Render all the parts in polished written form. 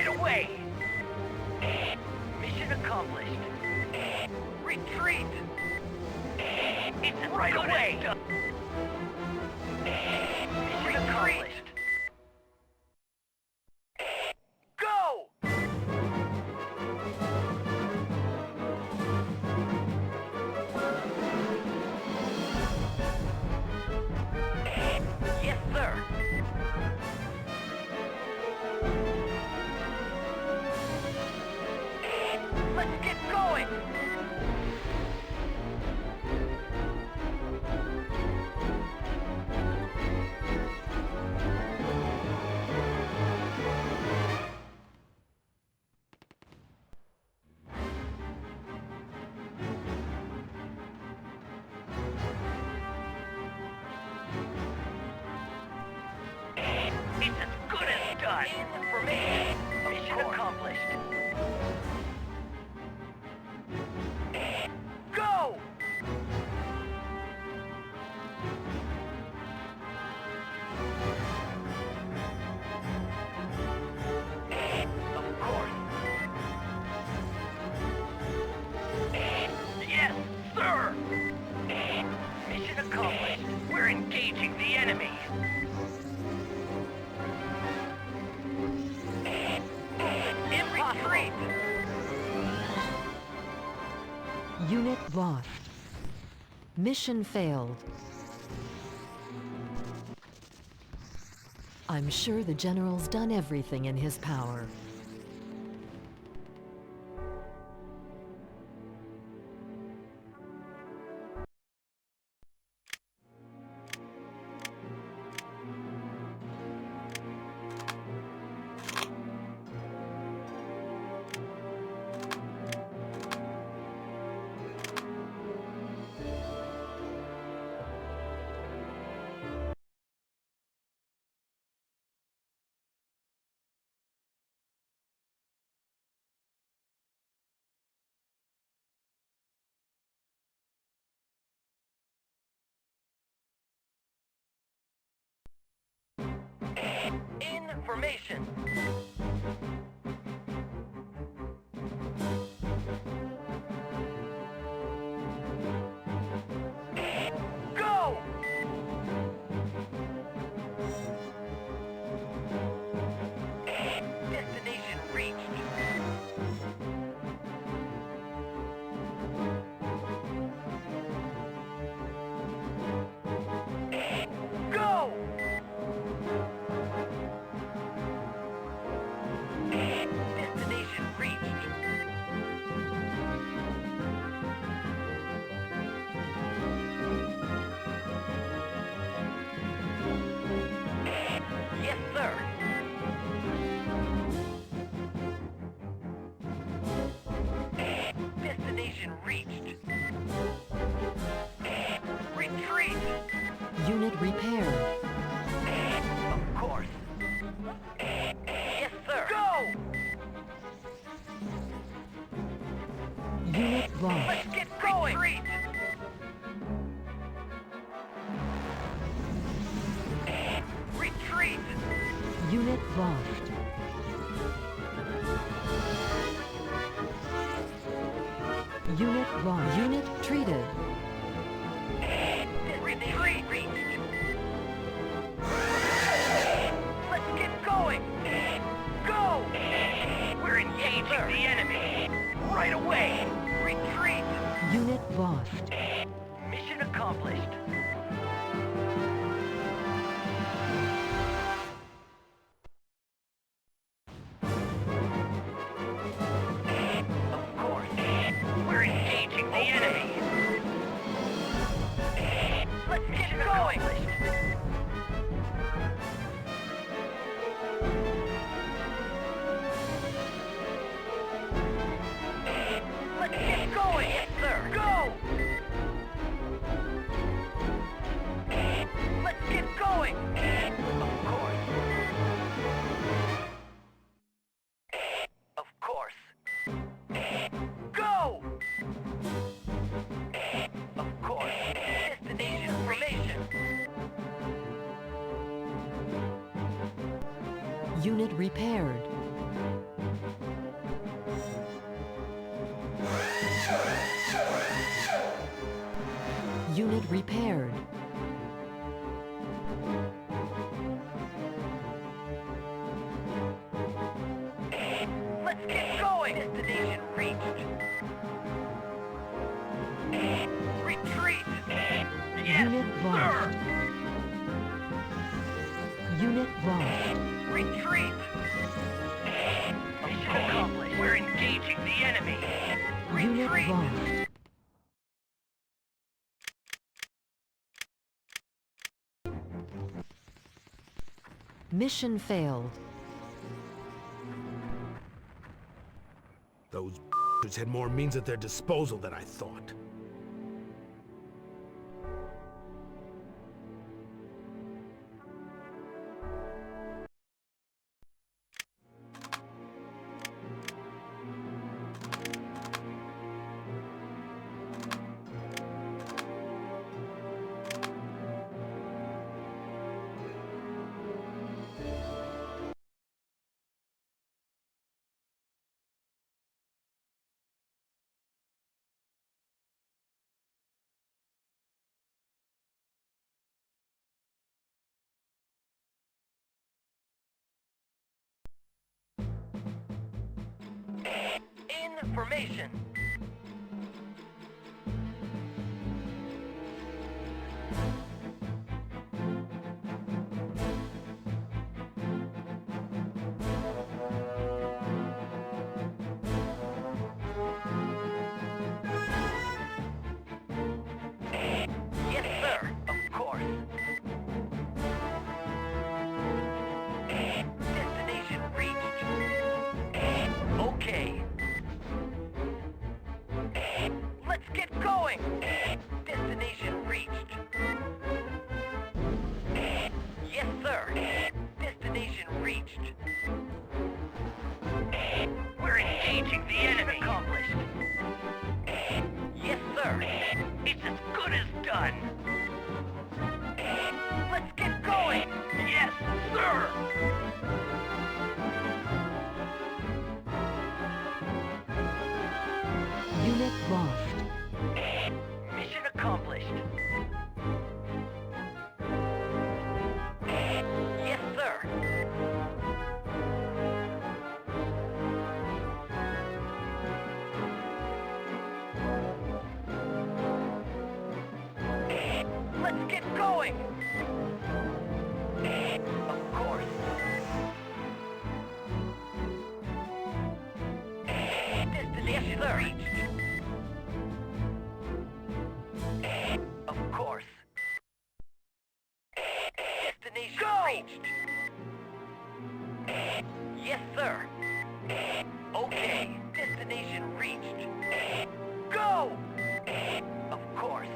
right away! Mission accomplished. Retreat! It's right away! Mission accomplished. Go! Yes, sir. Let's get going! It's as good as done! Information! Mission accomplished. Go! Of course. Yes, sir! Mission accomplished. We're engaging the enemy. Retreat! Unit lost. Mission failed. I'm sure the General's done everything in his power. Information! Go! Destination reached. Go! Destination reached. Yes, sir. Destination reached. Retreat! Unit repaired. Of course. Yes, sir. Go! Unit lost. Let's get going! Retreat! Retreat! Unit lost. Unit lost. Unit treated. Retreat! Let's get going! Go! We're engaging the enemy! Right away! Retreat! Unit lost. Mission accomplished. Of course. We're engaging the enemy. Let's get going! Let's get going! Yes, sir! Go! Let's get going! Of course. Of course. Go! Of course. Destination information. Unit repaired. Unit repaired. Let's get going! Destination reached. Retreat! Yes, Unit lost. sir! Unit lost. Retreat! Mission accomplished. We're engaging the enemy. Unit Retreat! lost. Mission failed. Those had more means at their disposal than I thought. In formation. Yes, sir. Of course. Destination reached. Okay. Let's get going! Destination reached. Yes, sir. Destination reached. We're engaging the enemy. Accomplished. Yes, sir. It's as good as done. Let's get going! Yes, sir! Unit lost. Mission accomplished. Yes, sir. Let's get going! Of course. Destination reached. Of course. Destination reached. Yes, sir. Okay. Destination reached. Go! Of course.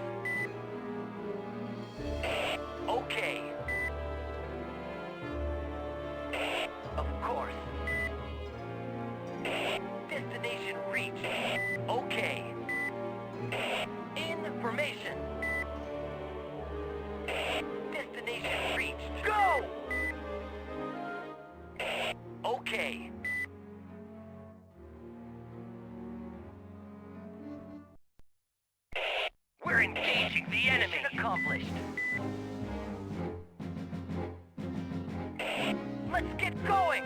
Okay. Of course. Destination reached. Okay. In formation. Destination reached. Go! Okay. We're engaging the enemy. Mission accomplished. Let's get going!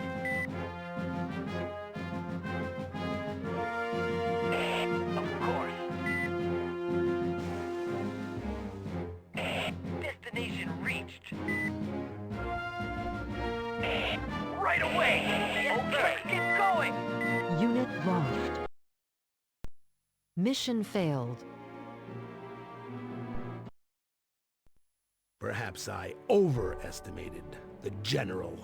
Of course. Destination reached. Right away! Yes, okay. Let's get going! Unit lost. Mission failed. Perhaps I overestimated the general.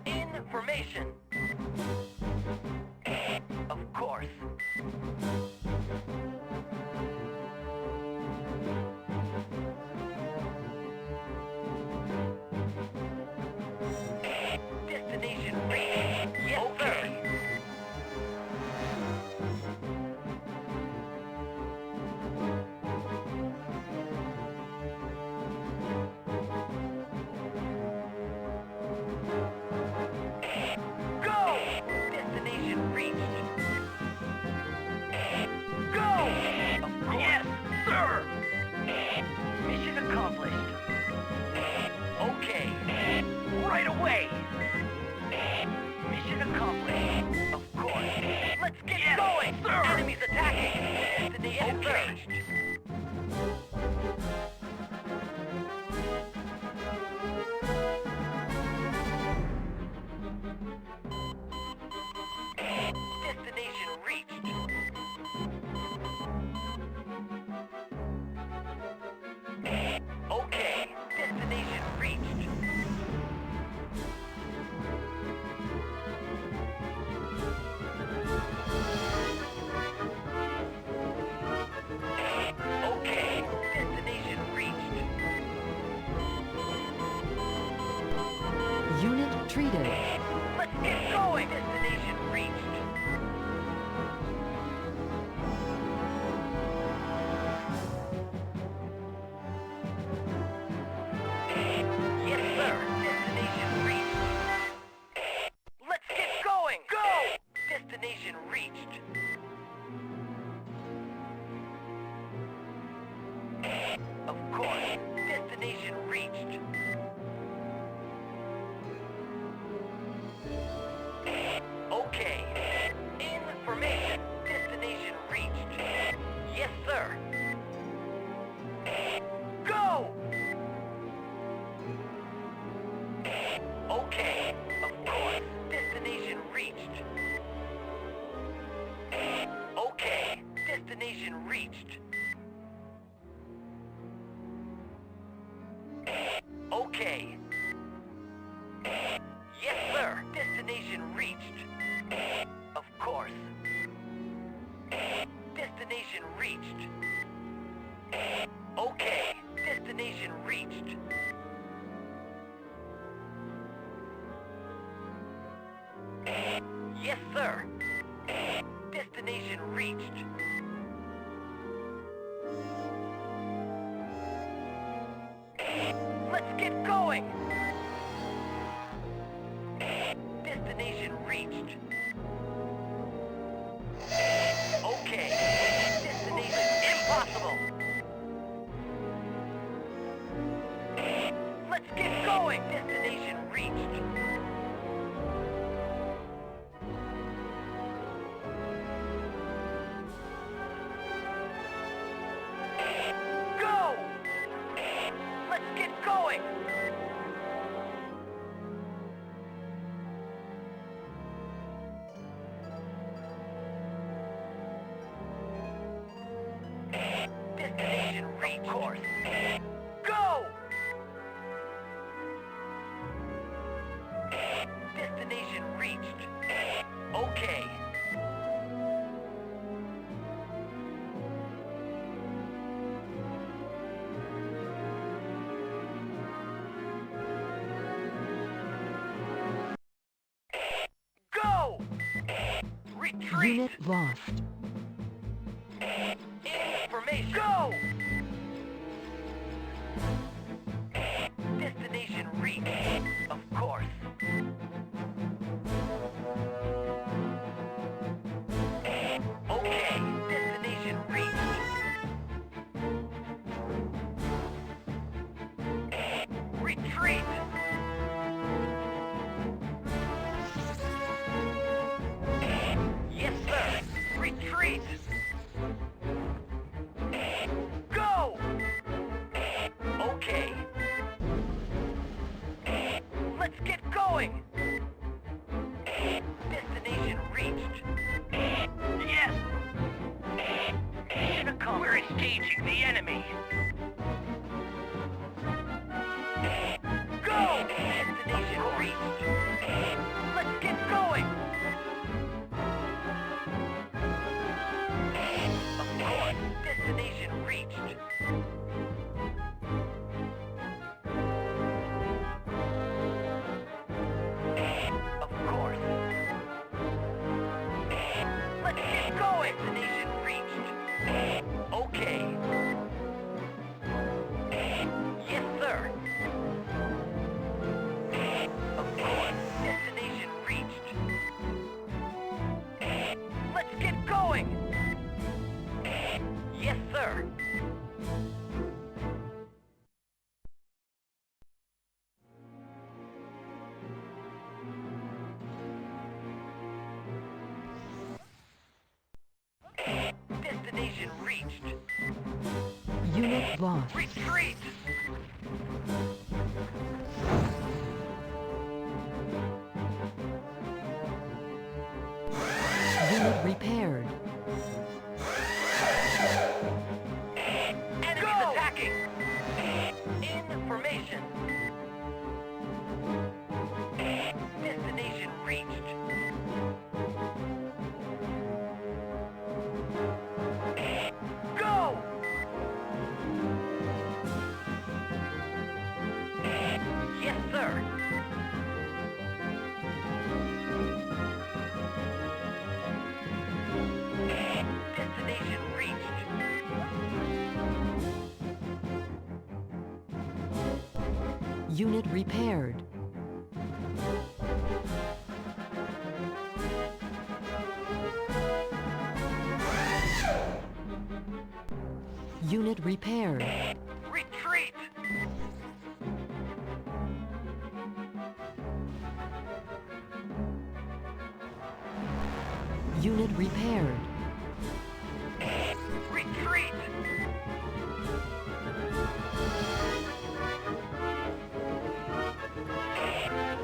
In formation. Of course. right away! Mission accomplished. Of course. Let's get going! Sir. Enemies attacking! Destination reached! Destination reached! Okay, destination reached. Okay, destination reached. Unit treated. Let's get going! Destination reached. Yes, sir. Destination reached. Let's get going! Go! Destination reached. Of course. Destination reached. Okay. Information. Destination reached. Yes, sir. Go! Okay. Of course. Destination reached. Okay. Destination reached. Okay. Yes, sir. Destination reached. Of course. Destination reached. Okay. Destination reached. Yes, sir. Destination reached. Let's get going! Destination reached. Okay. Destination impossible. Let's get going! Destination reached. Go! Let's get going! Destination reached. Of course. Go! Destination reached. Okay. Go! Retreat! Unit lost. Information! Go! Destination reached. Of course. Okay. Destination reached. Retreat! Yes, sir. Retreat! Go! Okay. Let's get going! Destination reached. Yes! Mission accomplished. We're engaging the enemy. Go! Destination reached. Let's get going! Of course, destination reached. Of course. Let's get going! Destination reached. Okay. Yes, sir. Of course, destination reached. Let's get going! Yes, sir. reached. Unit lost. Retreat! Unit repaired. Enemies attacking! In formation. Destination reached. Go! Yes, sir. Destination reached. Unit repaired. Unit repaired. Retreat! Unit repaired. Retreat!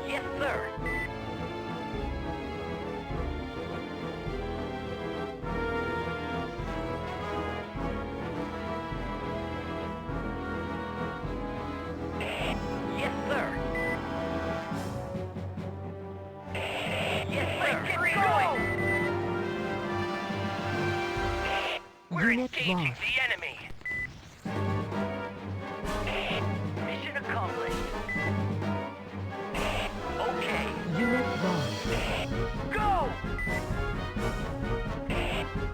Yes, sir. Yes, sir. Yes, sir. Get going! We're Unit engaging lost. the enemy. Mission accomplished. Okay, Unit lost. go!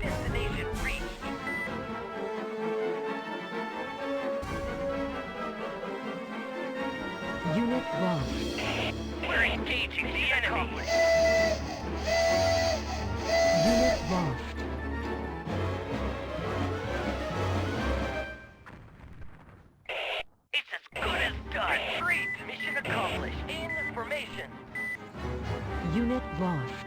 Destination reached. Unit lost. We're engaging the enemy. Unit lost. It's as good as done. Retreat. Mission accomplished. In formation. Unit lost.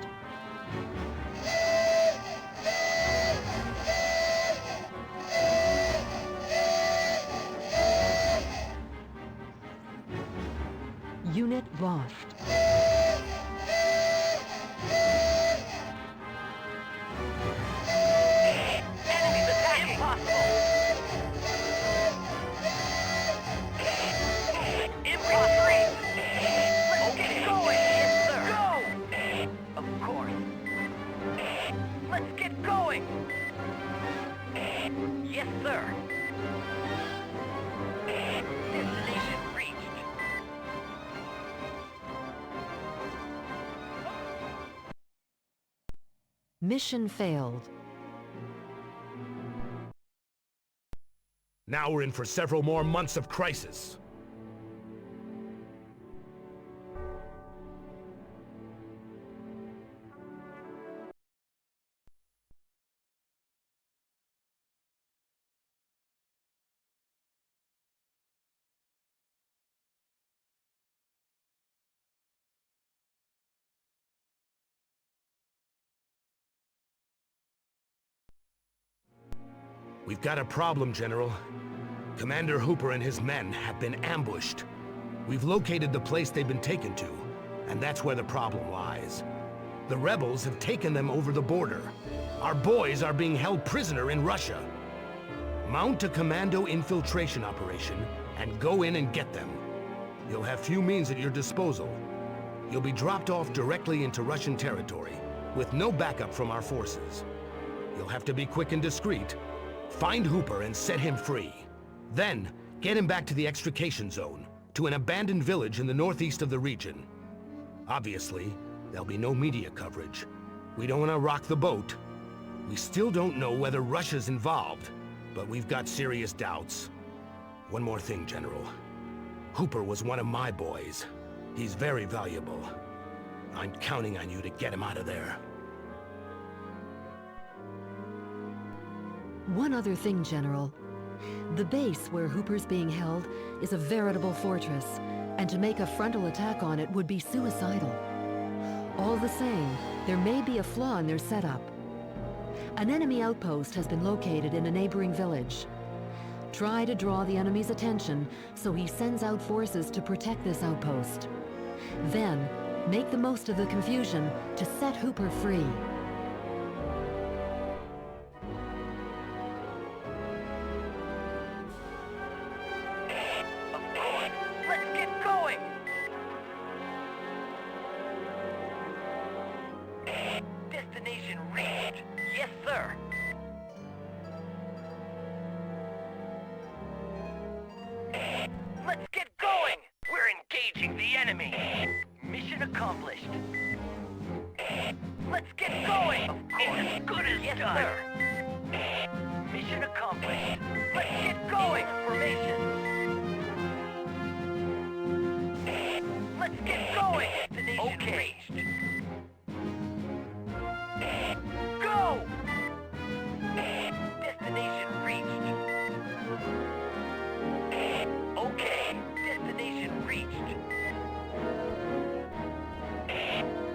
Unit lost. Enemies attacking. Impossible. Impossible. Let's get going. Yes, sir. Go. Of course. Let's get going. Yes, sir. Destination reached. Mission failed. Now we're in for several more months of crisis. We've got a problem, General. Commander Hooper and his men have been ambushed. We've located the place they've been taken to, and that's where the problem lies. The rebels have taken them over the border. Our boys are being held prisoner in Russia. Mount a commando infiltration operation and go in and get them. You'll have few means at your disposal. You'll be dropped off directly into Russian territory, with no backup from our forces. You'll have to be quick and discreet. Find Hooper and set him free. Then, get him back to the extrication zone, to an abandoned village in the northeast of the region. Obviously, there'll be no media coverage. We don't want to rock the boat. We still don't know whether Russia's involved, but we've got serious doubts. One more thing, General. Hooper was one of my boys. He's very valuable. I'm counting on you to get him out of there. One other thing, General. The base where Hooper's being held is a veritable fortress, and to make a frontal attack on it would be suicidal. All the same, there may be a flaw in their setup. An enemy outpost has been located in a neighboring village. Try to draw the enemy's attention so he sends out forces to protect this outpost. Then, make the most of the confusion to set Hooper free. Of course. Let's get going! Destination reached. Yes, sir. Let's get going! We're engaging the enemy. Mission accomplished. Let's get going! Of course. It's as good as yes, done. Sir. Mission accomplished. Let's get going! Formation. Let's get going! Destination reached. Go! Destination reached. Okay, destination reached.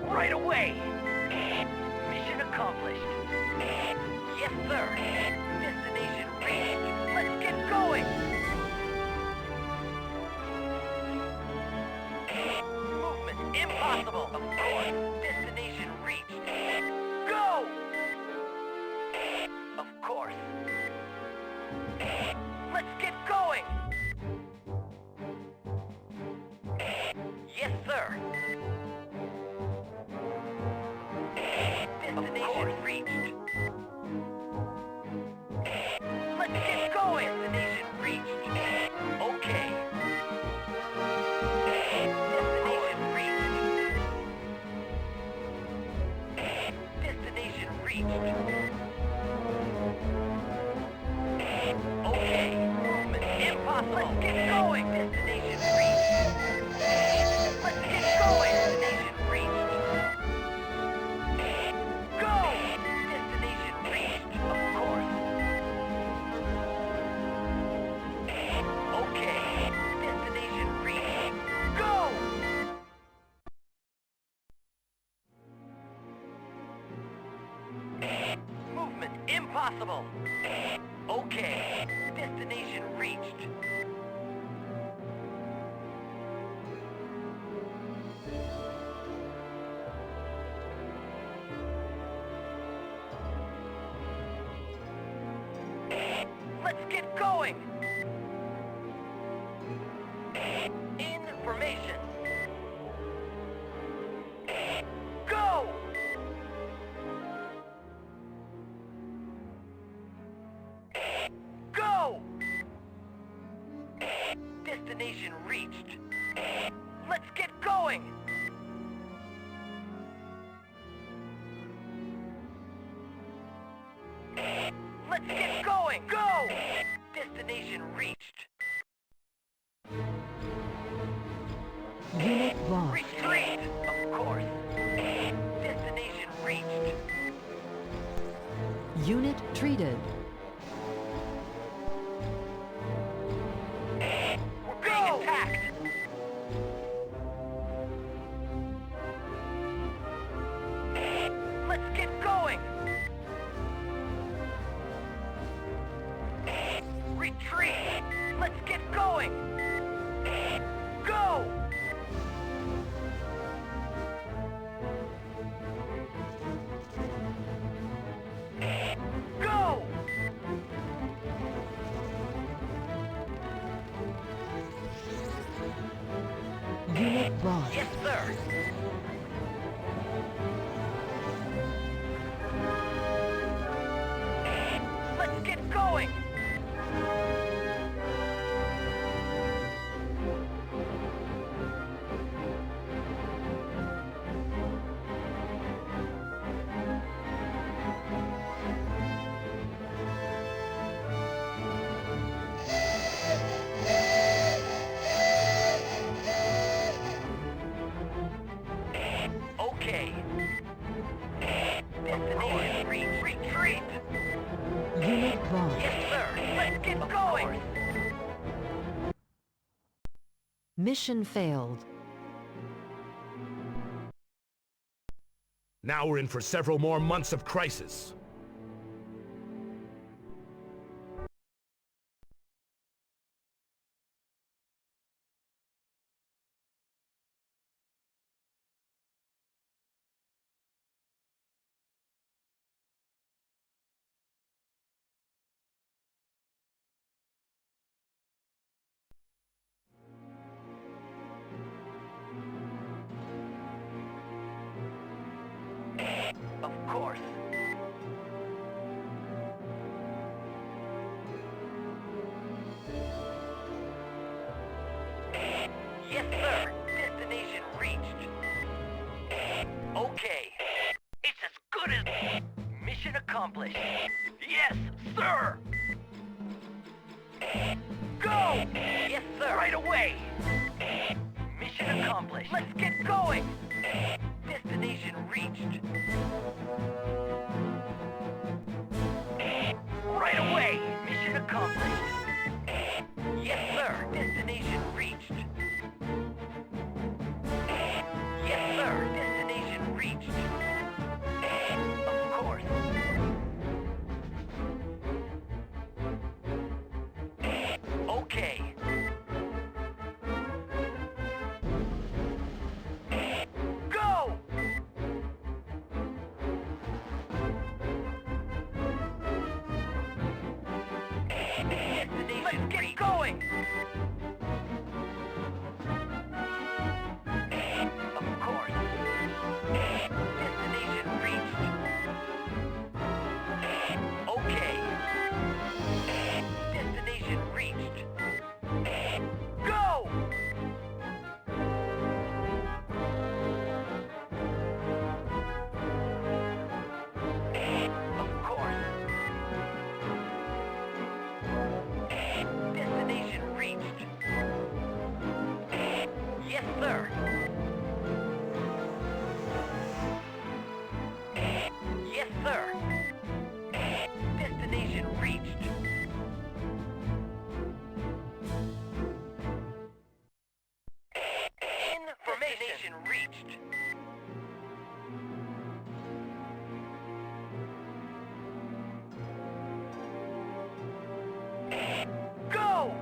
Right away! Mission accomplished. Yes, sir. Destination reached. Let's get going! Movement impossible. Of course. Destination reached. Go! Of course. Let's get going! Yes, sir. Destination reached. Let's get going! Destination reached. Okay. Destination reached. Destination reached. Okay. Movement impossible. Let's get going! Destination reached. Let's get going! Destination reached. Go! Destination reached. Of course. Okay. Destination reached. Go! Movement impossible. Okay. Destination reached. Let's get going! In formation. Go! Go! Destination reached. Let's get going! Let's get going! Go! Destination reached. Unit lost. Retreat! Of course. Destination reached. Unit treated. We're being attacked! Let's get going! Retreat! Let's get going! Go! Go! Unit lost. Yes, sir. Let's get going! Okay. Destination reached. Retreat! Unit lost. Yes, sir. Let's get going! Mission failed. Now we're in for several more months of crisis. Yes, sir. Destination reached. Okay. It's as good as... Mission accomplished. Yes, sir! Go! Yes, sir. Right away! Mission accomplished. Let's get going! Destination reached. Right away! Mission accomplished. Yes, sir. Destination reached. Yes, sir. Destination reached. Of course. Okay. Go! Destination Let's get going! Of course. Destination reached. Okay. Destination reached. Go! Of course. Destination reached. Yes, sir. Yes, sir. Destination reached. Information reached. Go!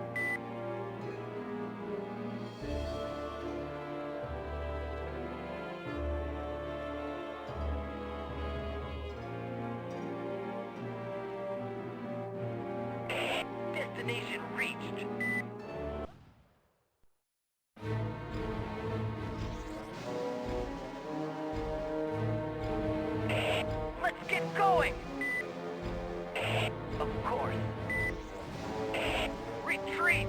Destination reached. Let's get going! Of course. Retreat!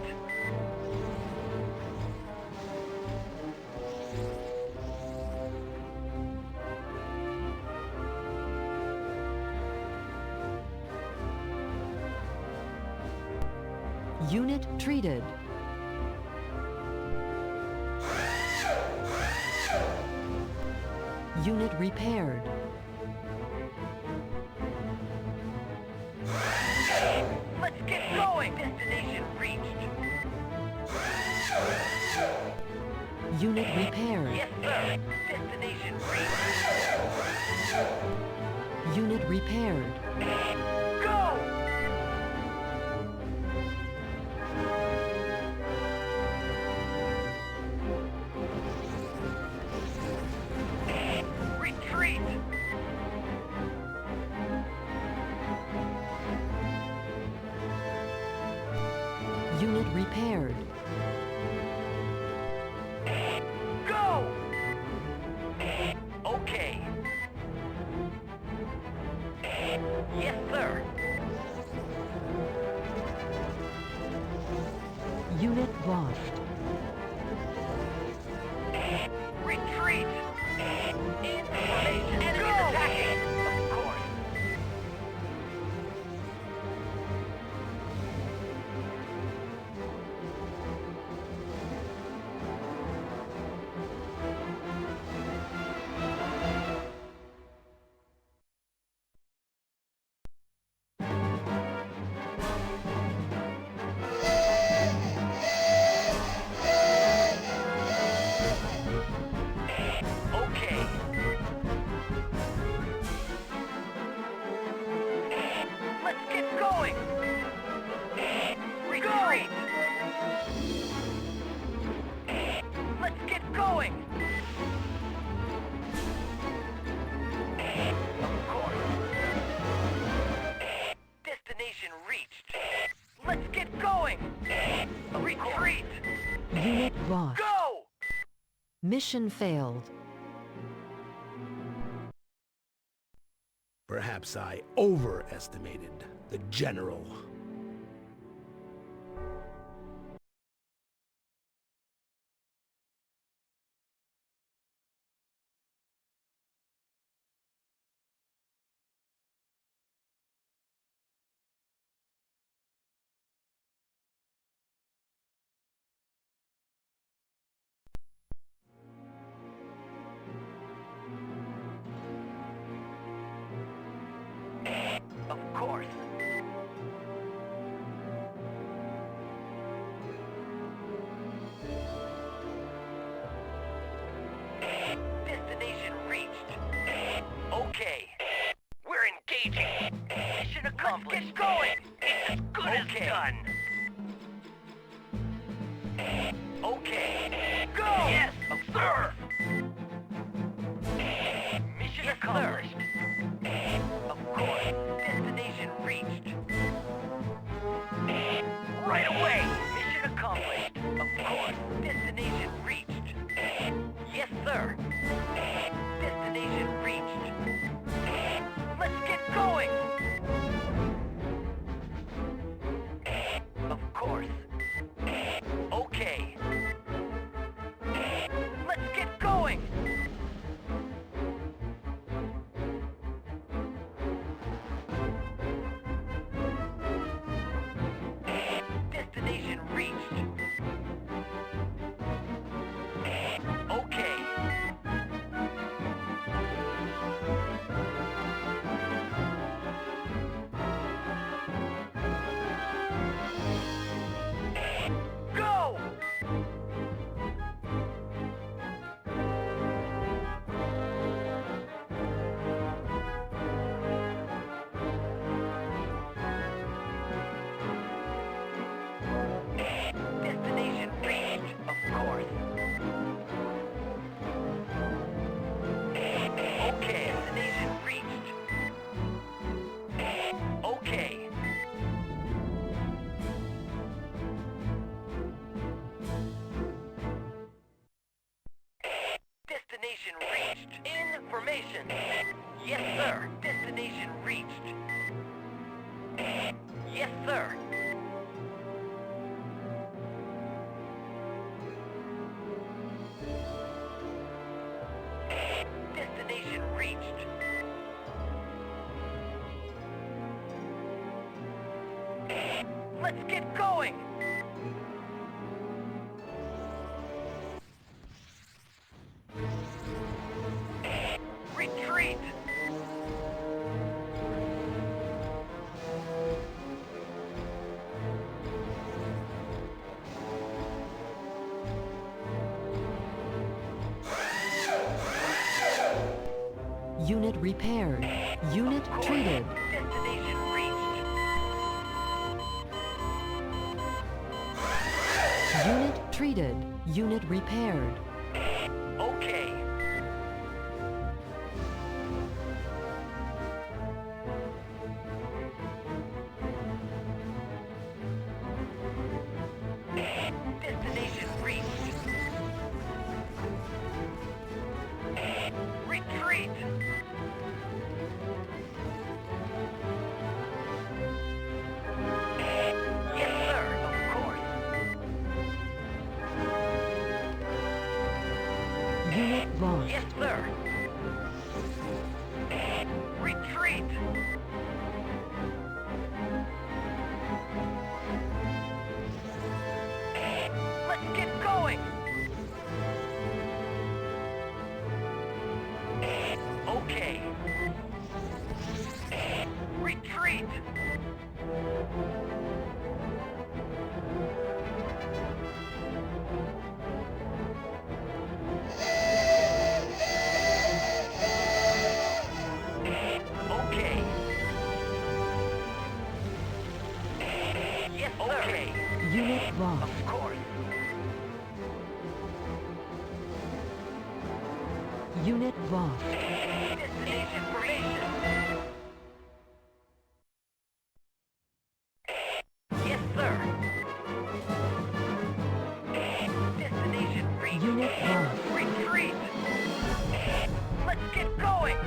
Unit treated. Unit repaired. Let's get going! Destination reached. Unit repaired. Yes, sir. Destination reached. Unit repaired. Go! Retreat! Unit repaired. Go! Okay. Yes, sir. Unit lost. Retreat! Information. Enemies attacking! Of course. Okay. Let's get going! Retreat! Let's get going! Of course. Destination reached. Let's get going! Retreat! Unit lost. Go! Mission failed. Perhaps I overestimated the General. accomplished. Let's get going! It's as good as done. Okay. Go! Yes, sir! Mission accomplished. Of course. Destination reached. Right away! Mission accomplished. Of course. Destination reached. Yes, sir. Destination reached. Let's get going! Of course. Okay. Let's get going! Destination reached. Okay. Go! Destination reached, of course. Okay, destination reached. Okay. Destination reached. Information. Yes, sir. Destination reached. Yes, sir. Destination reached. Let's get going! Retreat! Unit repaired. Unit treated. Destination reached. Unit treated. Unit repaired. Okay. Destination reached. Retreat! Yes, sir, of course. Unit lost. Yes, sir. Retreat! Let's get going! Okay. Retreat! Okay. Yes, sir. Okay. Unit lost. Of course. Unit lost. Destination information. Yes, sir. Destination reached. Unit lost. Retreat. Let's get going.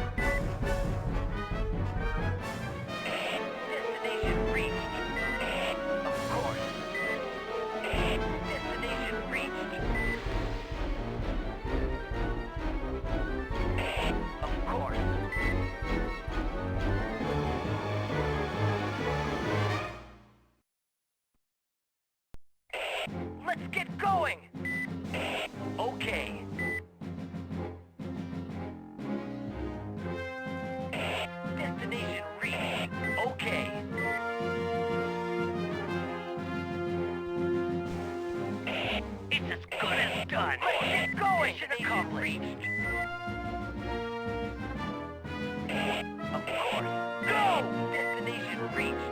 Destination reached. Of course. Destination reached. Of course. Let's get going! Okay. Destination reached. Okay. It's as good as done. Let's get going! Mission accomplished. Of course. Go! Destination reached.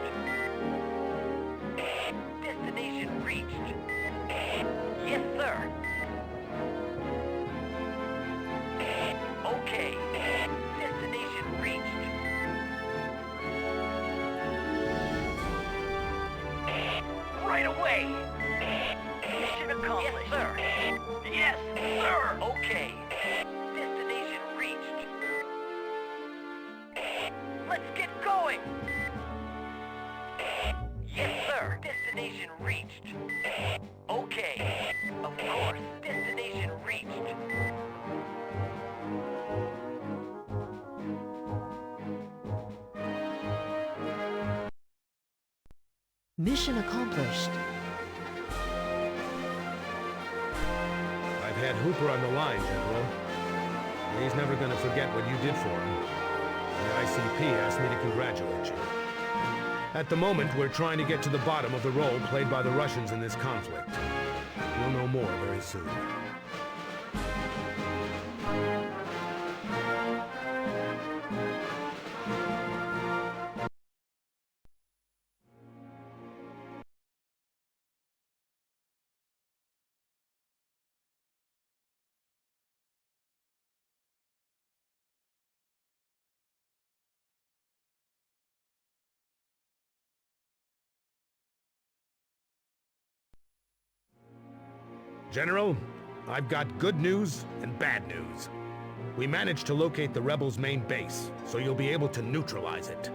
way! Mission accomplished. Yes, sir. Yes, sir! Okay. Destination reached. Let's get going! Yes, sir. Destination reached. Okay. Of course. Destination reached. Mission accomplished. I've had Hooper on the line, General. He's never gonna forget what you did for him. The ICP asked me to congratulate you. At the moment, we're trying to get to the bottom of the role played by the Russians in this conflict. We'll know more very soon. General, I've got good news and bad news. We managed to locate the rebels' main base, so you'll be able to neutralize it.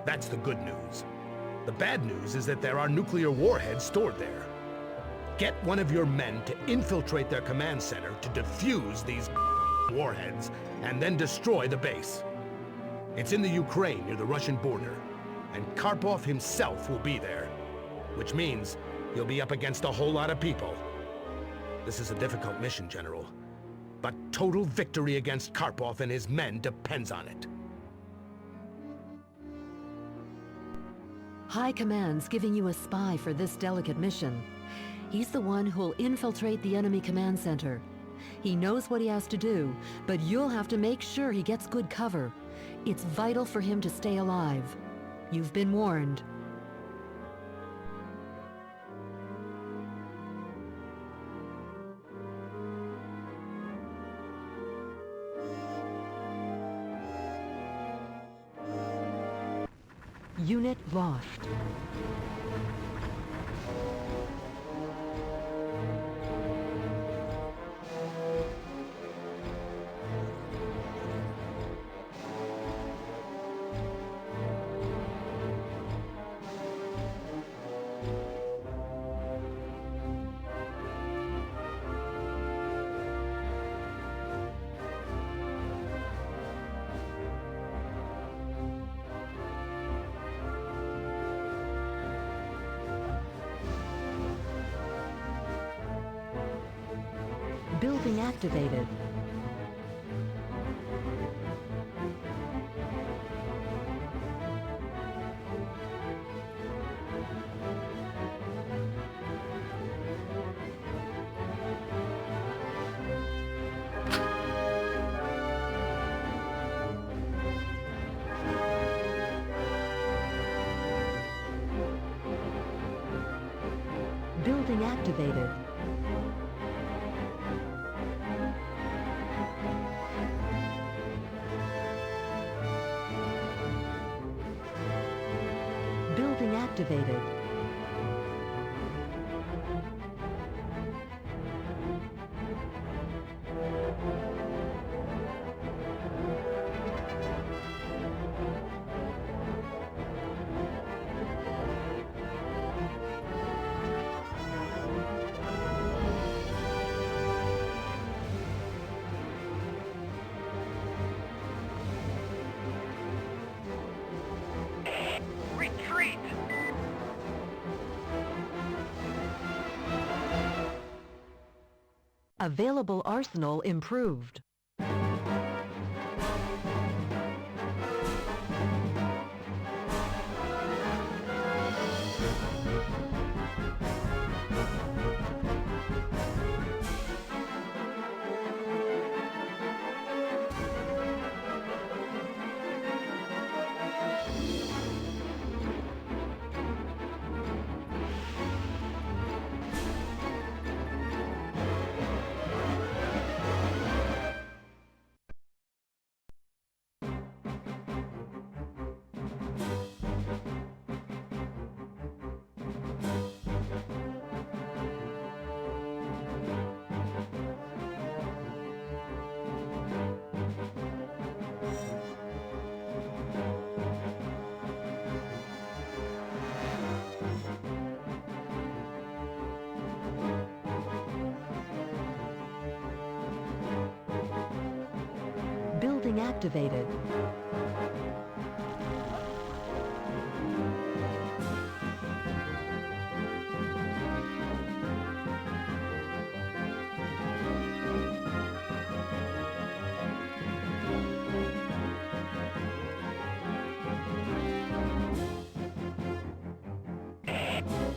That's the good news. The bad news is that there are nuclear warheads stored there. Get one of your men to infiltrate their command center to defuse these warheads, and then destroy the base. It's in the Ukraine near the Russian border, and Karpov himself will be there. Which means you'll be up against a whole lot of people. This is a difficult mission, General, but total victory against Karpov and his men depends on it. High Command's giving you a spy for this delicate mission. He's the one who'll infiltrate the enemy command center. He knows what he has to do, but you'll have to make sure he gets good cover. It's vital for him to stay alive. You've been warned. Unit lost. Building activated. Building activated. Building activated. Retreat! Available arsenal improved. Building activated.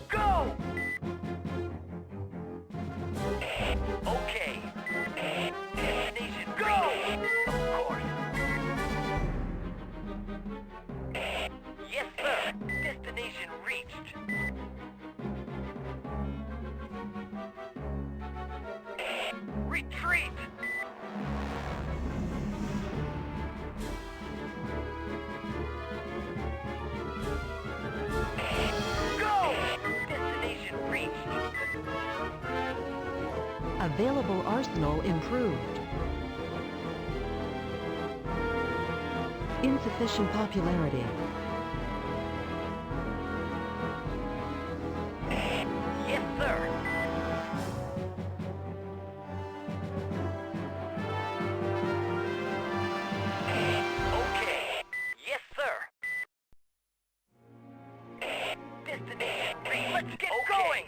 Go! Okay. Destination go! Of course. Yes, sir. Destination reached. Retreat! Go! Destination reached. Available arsenal improved. Insufficient popularity. Yes, sir. Okay. Yes, sir. Destination reached. Let's get going.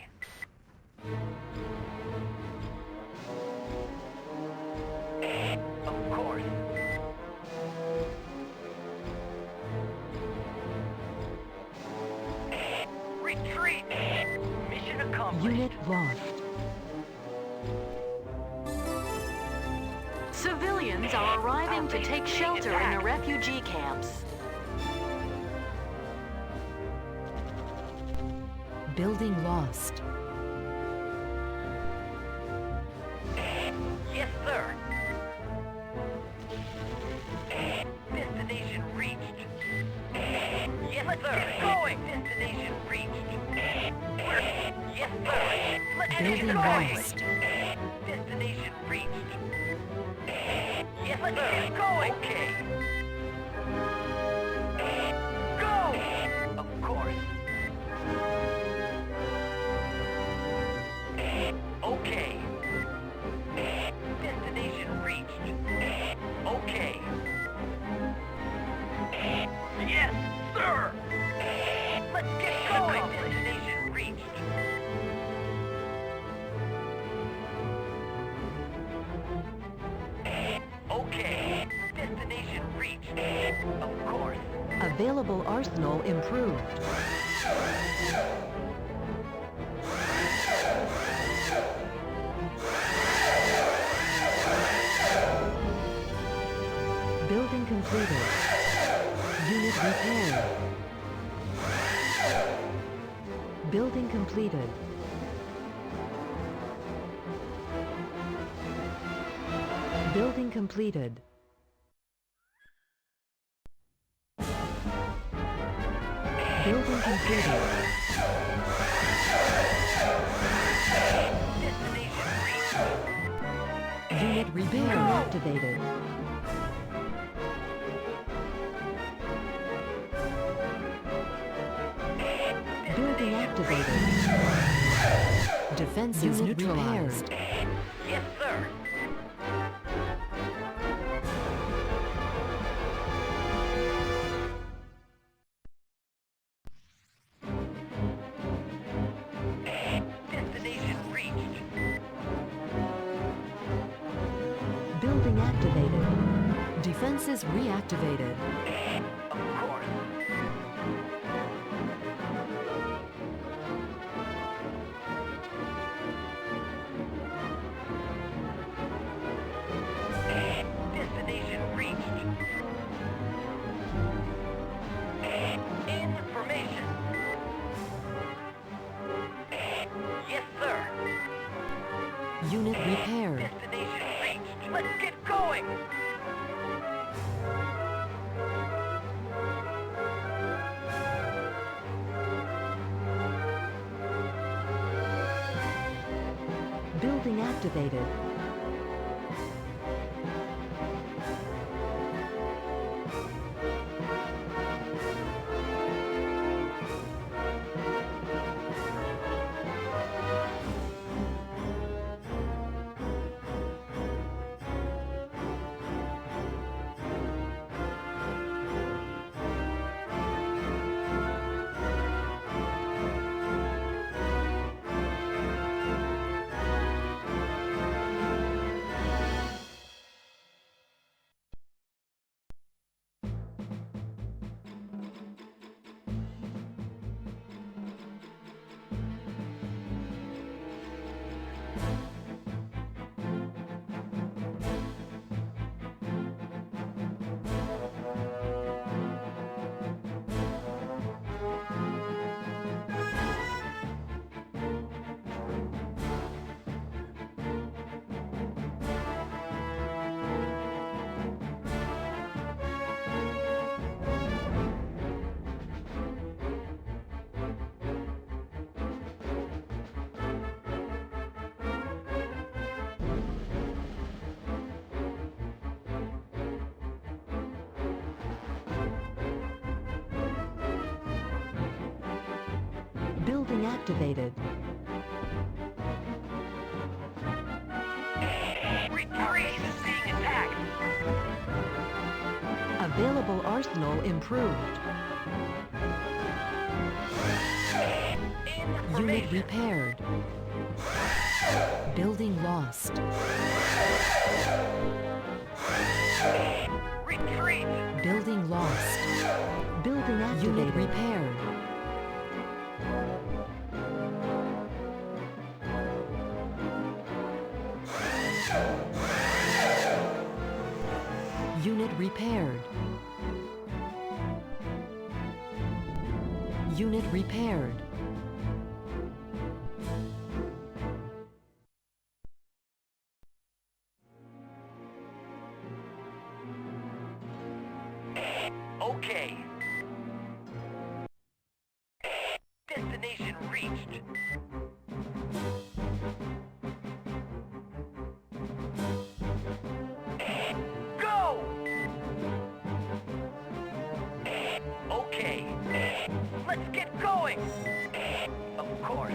Of course. Retreat. Mission accomplished. Unit lost. Civilians are arriving to take shelter in the refugee camps. Building lost. Yes, sir. Destination reached. Yes, sir. Get going. Destination reached. Yes, sir. Let's get Building going. lost. Destination reached. Yes, let's get going. Okay. Go. Of course. Okay. Destination reached. Okay. Yes, sir. Let's get going. Destination reached. Okay. Destination reached. Of course. Available arsenal improved. Building completed. Unit repaired. Building completed. Building completed. Building completed. Destination reached. Unit repair activated. Building activated. Defenses neutralized. Yes, sir. Destination reached. Building activated. Defenses reactivated. Of course. Destination reached. Information. Yes, sir. Unit repaired. Destination reached. Let's get going. Building activated. Building activated. Retreat is being attacked. Available arsenal improved. Unit Information. repaired. Building lost. Retreat. Building lost. Building activated. Unit repaired. Unit repaired. Unit repaired. Okay. Destination reached. Go! Okay. Let's get going! Of course.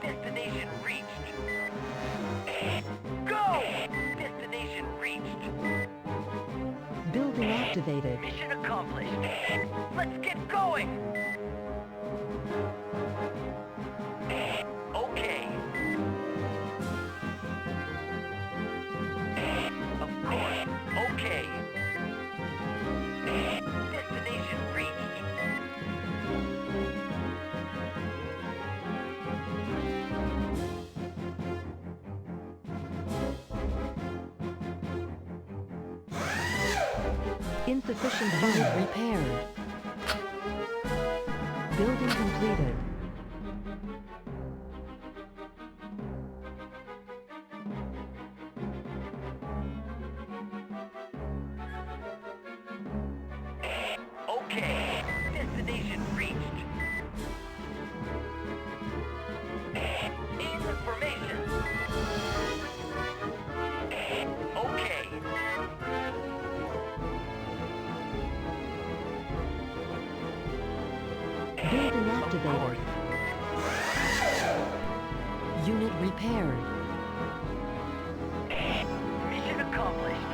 Destination reached. Go! Destination reached. Building activated. Mission accomplished. Let's get going! Okay. Of course. Okay. Destination reached. Insufficient funds repaired. Building completed. Okay. Destination reached. Information. Okay. Building activated. Unit repaired. Mission accomplished.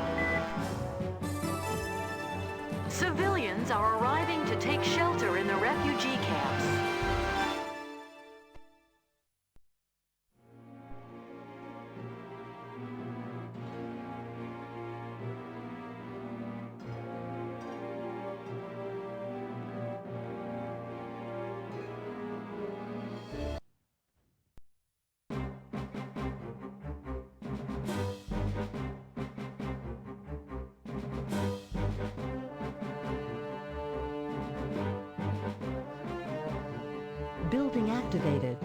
Civilians are arriving to take shelter in the refugee camps. Building activated.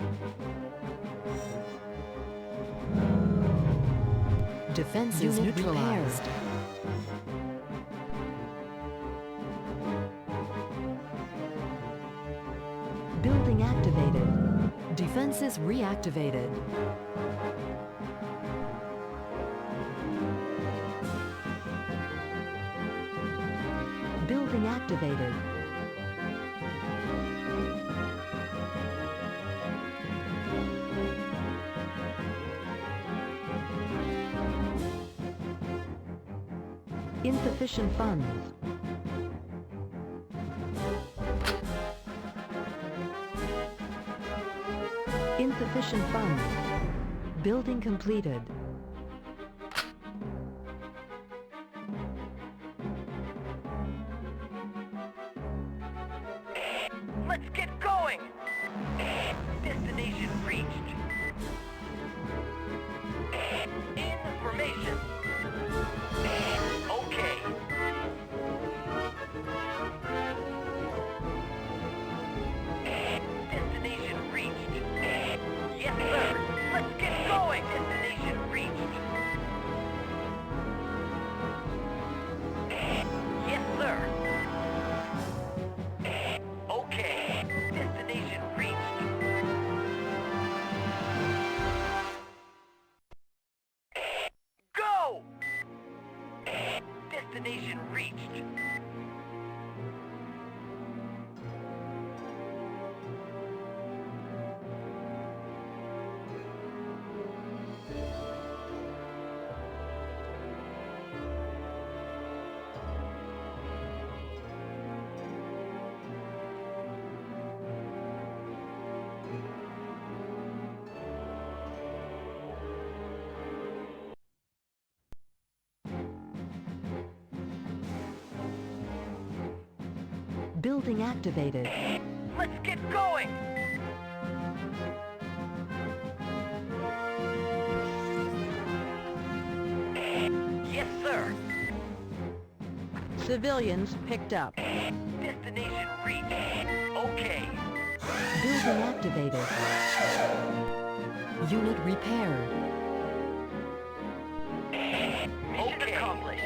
Defenses neutralized. Building activated. Defenses reactivated. Building activated. Insufficient funds. Insufficient funds. Building completed. Let's get going! Destination reached. Information. Okay. Destination reached. Yes, sir. Let's get going! Destination reached. Yes, sir. Okay. Destination reached. Go! Destination reached. Building activated. Let's get going! Yes, sir. Civilians picked up. Destination reached. Okay. Building activated. Unit repaired. Mission accomplished.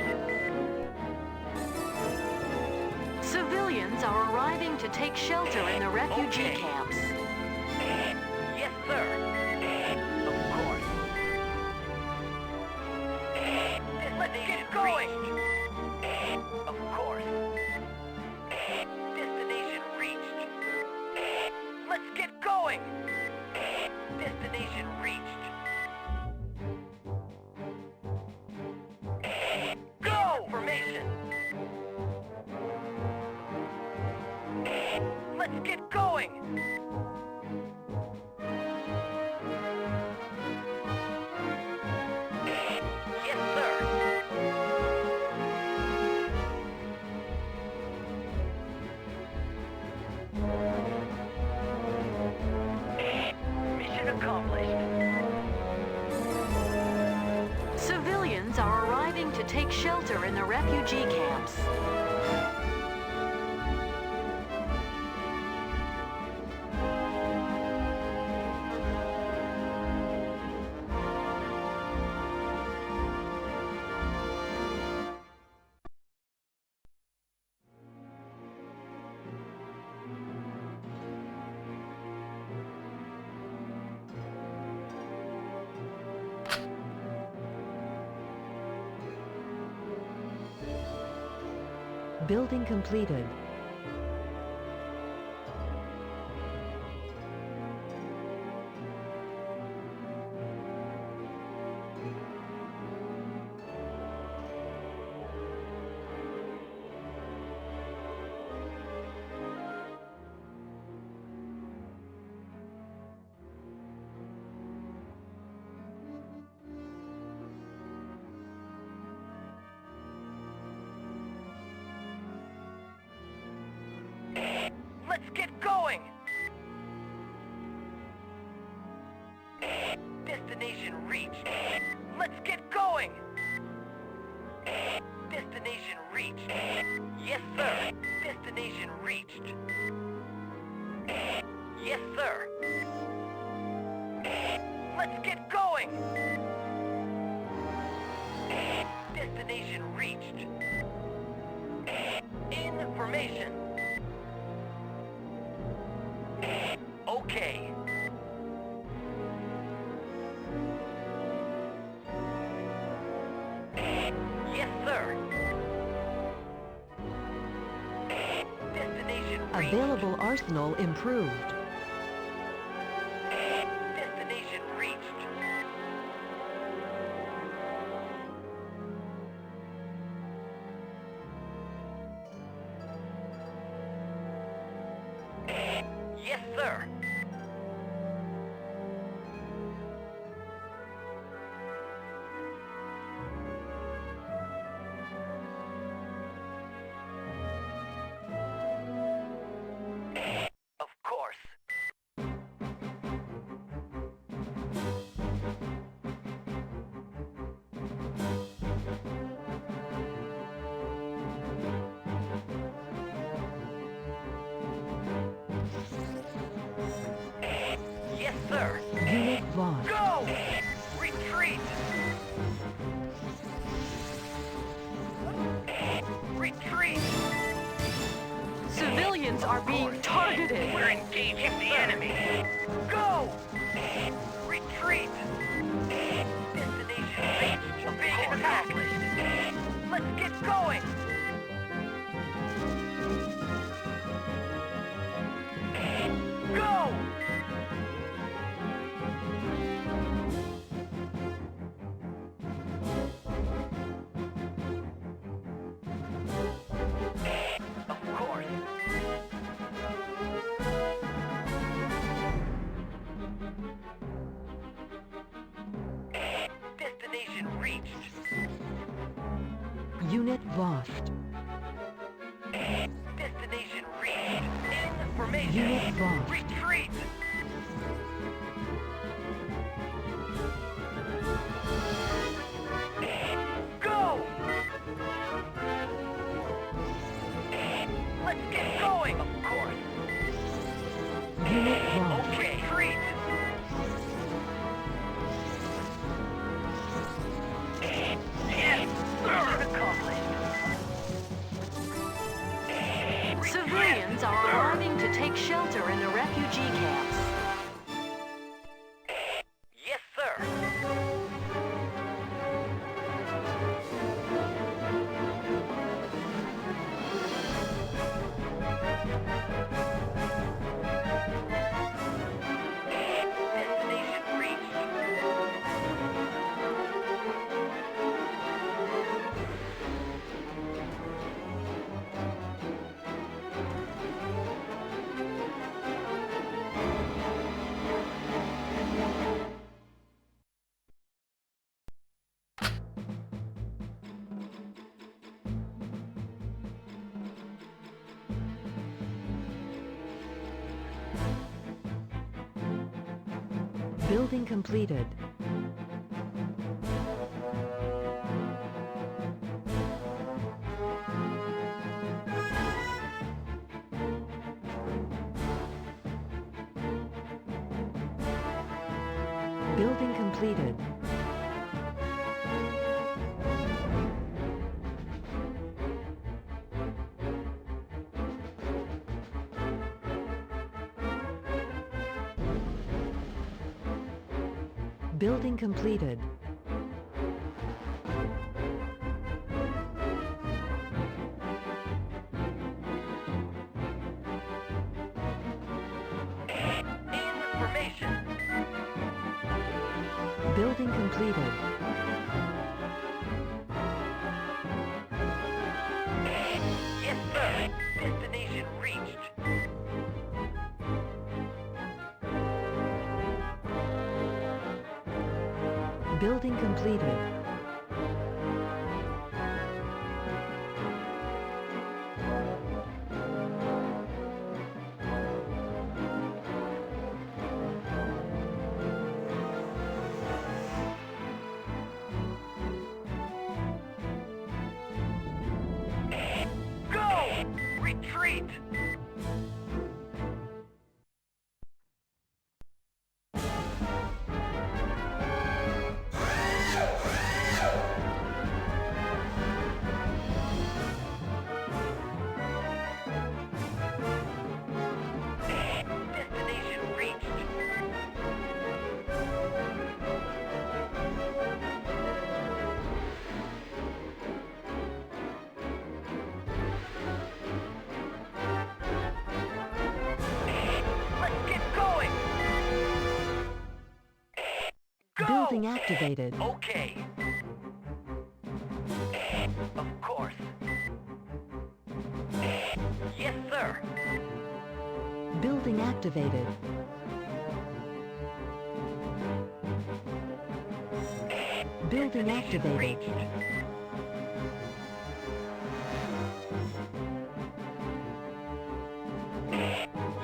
Civilians are arriving to take shelter in the refugee Okay. camps. Yes, sir. Of course. Let's get going! Of course. Destination reached. Let's get going! Destination reached. Go! Formation. Let's get going! Yes, sir. Mission accomplished. Civilians are arriving to take shelter in the refugee camps. Building completed. Let's get going! Destination reached. Let's get going! Destination reached. Yes, sir. Destination reached. Yes, sir. Let's get going! Destination reached. Information. Okay. Yes, sir. Destination reached. Available arsenal improved. Destination reached. Yes, sir. Of course. Yes, sir. Unit lost. Go! Retreat! Retreat! Civilians are being targeted. We're engaging the enemy. Go! Retreat! Destination reached. Mission accomplished. Let's get going! Go! Of course. Destination reached. Unit lost. Destination reached. Unit lost. Retreat! Go! Let's get going, of course. Unit lost. Okay, retreat! Yes, sir! Accomplished. Civilians are arriving to take shelter in the refugee camps. Yes, sir. Destination reached. Building completed. Building completed. Building completed. In formation. Building completed. Yes, sir. Destination reached. Building completed. Go! Retreat! Destination reached. Let's get going! Go! Building activated. Okay. Of course. Yes, sir. Building activated. Building Destination activated. reached.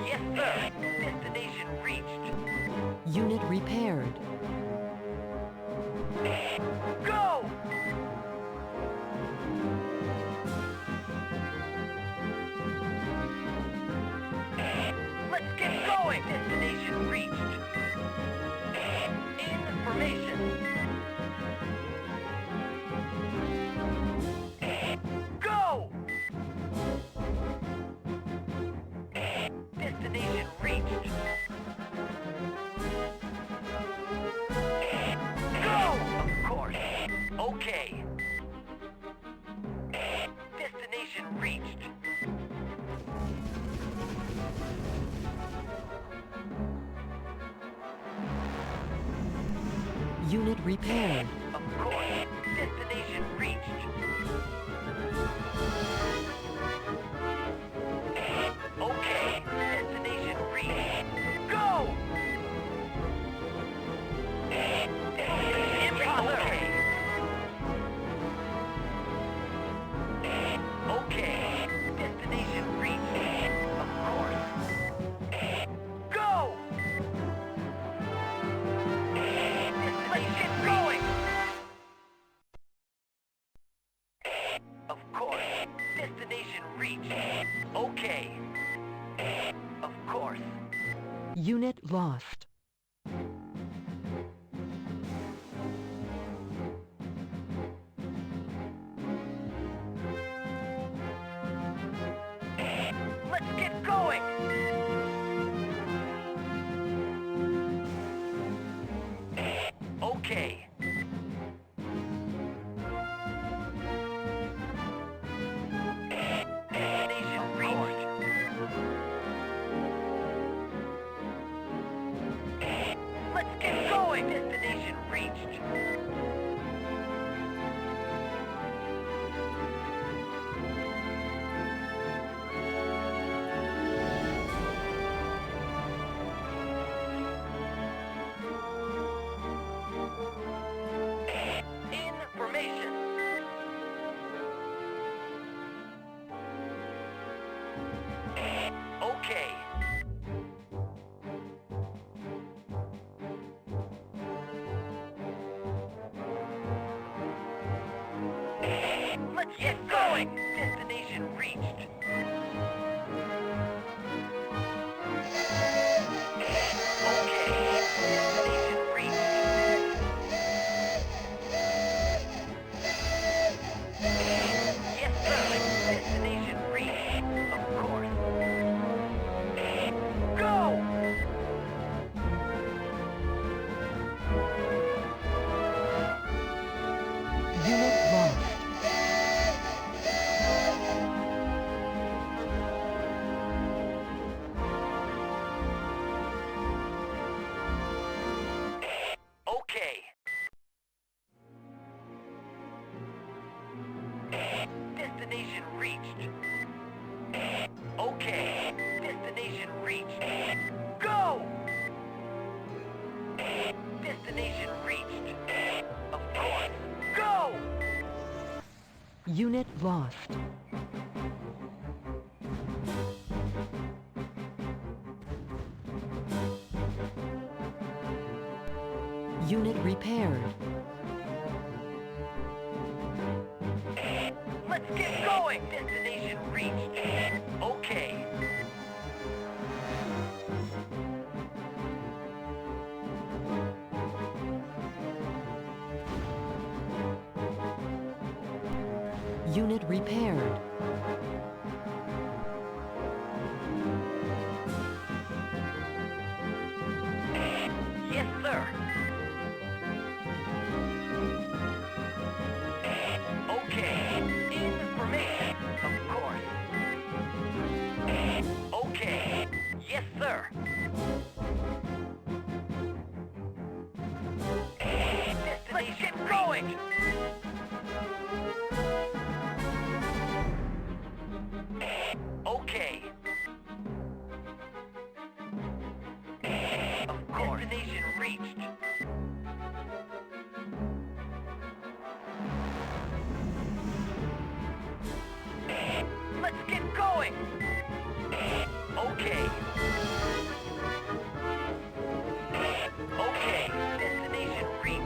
Yes, sir. Destination reached. Unit repaired. Go! Let's get going! Destination reached. In formation. Go! Destination reached. Go! Of course. Okay. Destination reached. Unit repaired. Of course. Destination reached. Okay. Destination reached. Go! Destination okay. Okay. Destination reached. Of course. Destination reached. Okay. Of course. Unit lost. Let's get going! Okay. Destination reached. Let's get going! Destination reached. Information. Okay. Let's get going! Destination reached. Okay. Destination reached. Yes, sir. Destination reached. Of course. Go! Unit lost. Okay. Destination reached. Okay. Destination reached. Go! Destination reached. Of course. Go! Unit lost. Unit repaired. Let's get going! Destination reached. Okay. Unit repaired. Yes, sir. Okay. Information, of course. Okay. Yes, sir. Let's get going! Okay. Of course. Destination reached. Let's get going! Okay. Okay. Destination reached.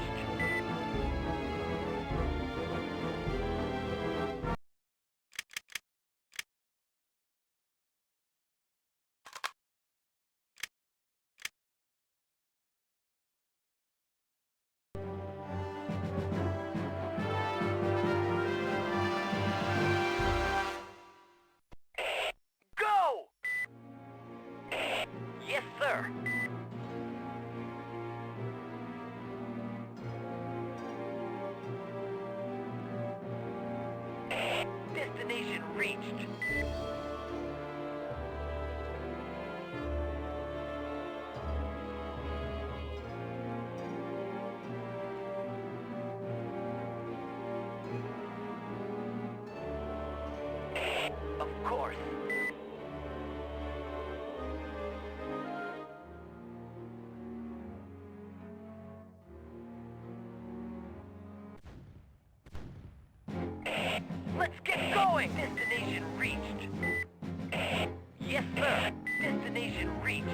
Go! Yes, sir. Destination reached. Of course. Let's get going! Destination reached. Yes, sir. Destination reached.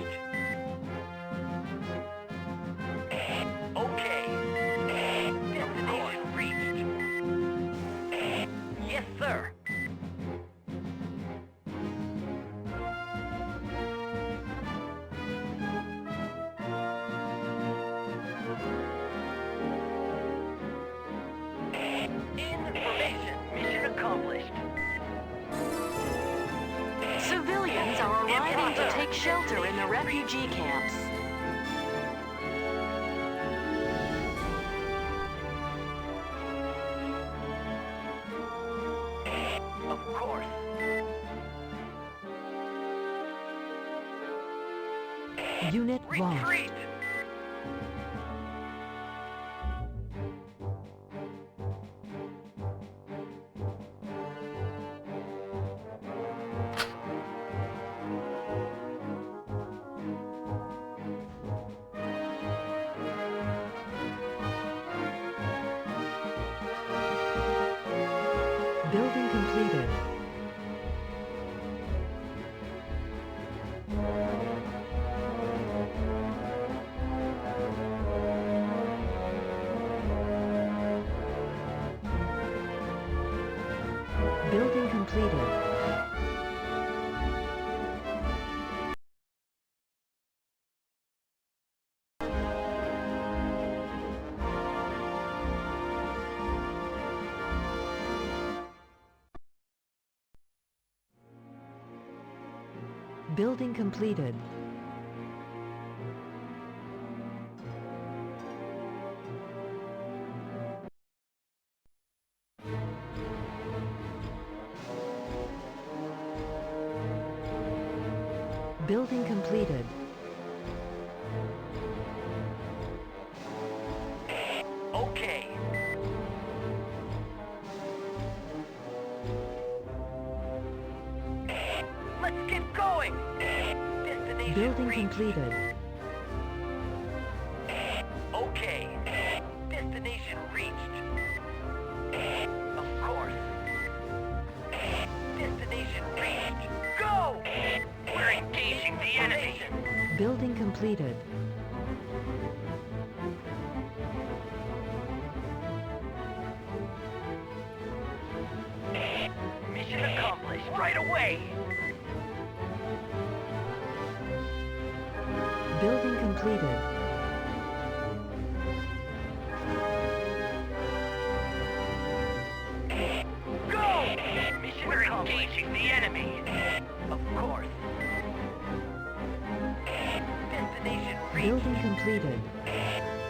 Okay. Destination reached. Yes, sir. are arriving to take shelter in the refugee camps. Of course. Unit lost. Retreat! Building completed. Building completed. Building completed. Building completed. Okay. Let's get going! Destination Building reached. completed. Okay. Destination reached. Of course. Destination reached. Go! We're engaging the enemy. Building completed. Mission accomplished right away. Building completed. Go! Mission We're engaging the enemy. Of course. Destination reached. Building completed.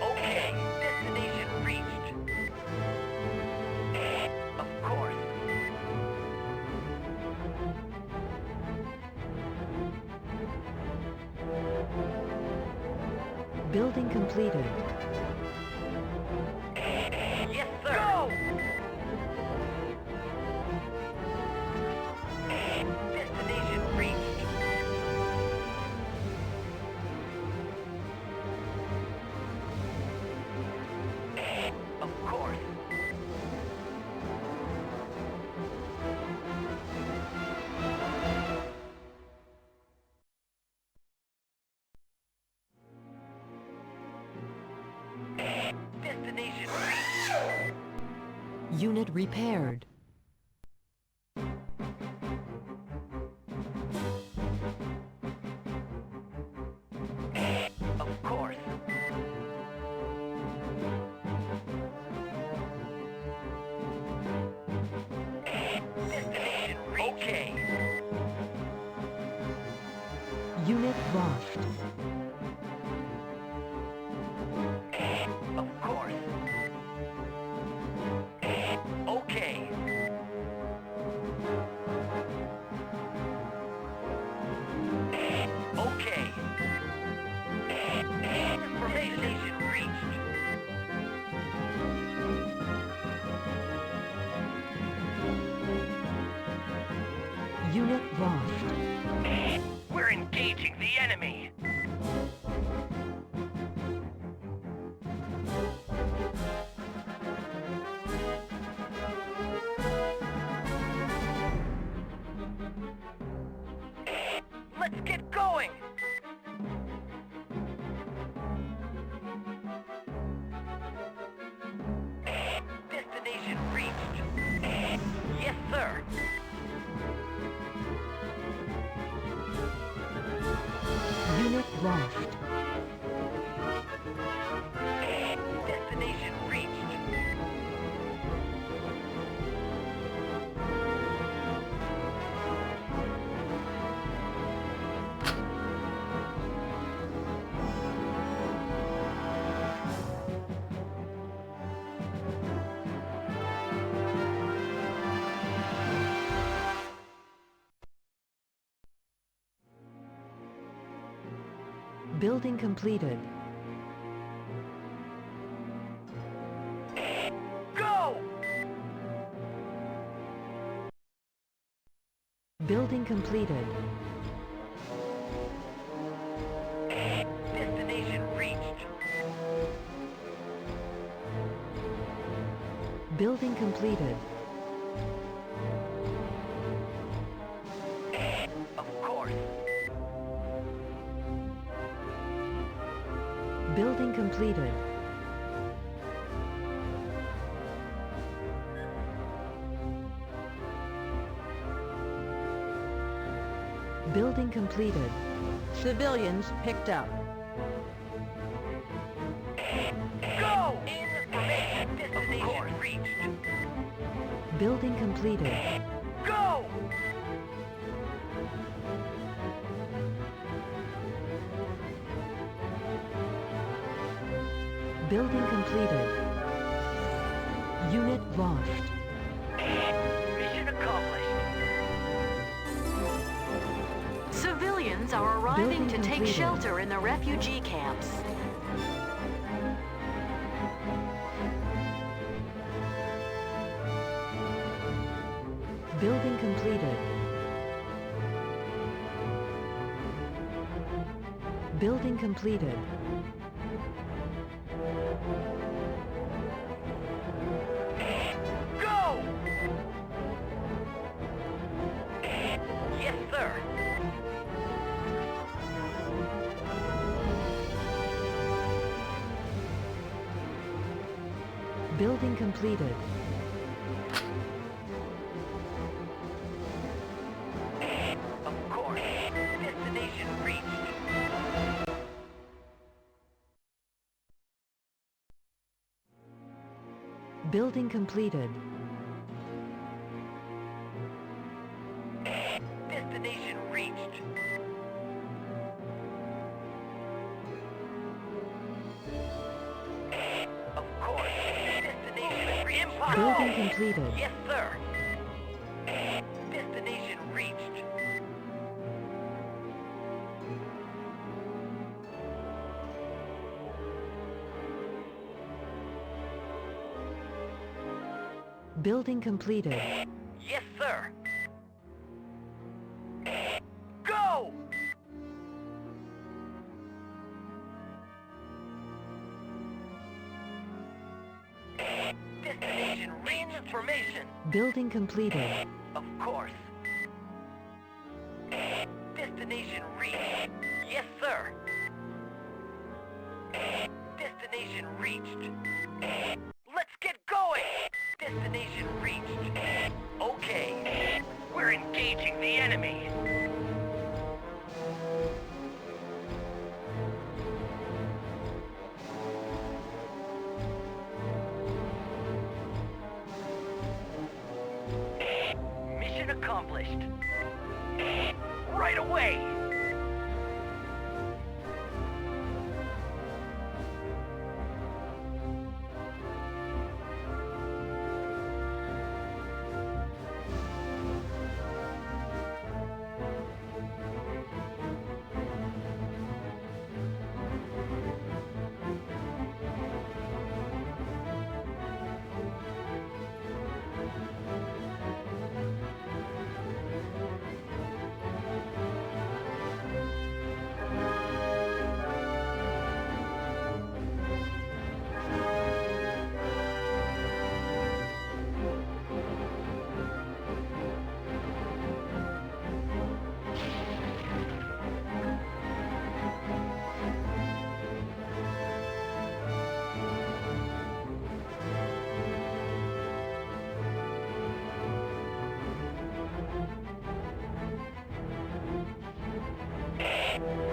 Okay, destination reached. Of course. Building completed. Yes, sir. Go! Destination reached. Of course. Destination reached. Unit repaired. Of course. Destination reached. Okay. Unit lost. Of course. Okay. Okay. Destination reached. Unit lost. We're engaging the enemy. Let's get going! Destination reached. Yes, sir. Unit lost. Destination reached. Building completed. Go! Building completed. Destination reached. Building completed. Of course. Building completed. Building completed. Civilians picked up. Go! Information destination reached. Building completed. Go! Building completed. Unit launched. Mission accomplished. Civilians are arriving Building to take completed. shelter in the refugee camps. Building completed. Building completed. Go! Yes, sir. Building completed. Of course. Destination reached. Building completed. Destination reached. Of course. Destination reached. Impossible. Building completed. Yes, sir. Destination reached. Building completed. Yes, sir. Go! Destination reached. Information. Building completed. Of course. Destination reached. Yes, sir. Destination reached. Let's get going! Destination reached. Okay. We're engaging the enemy. Mission accomplished. Right away!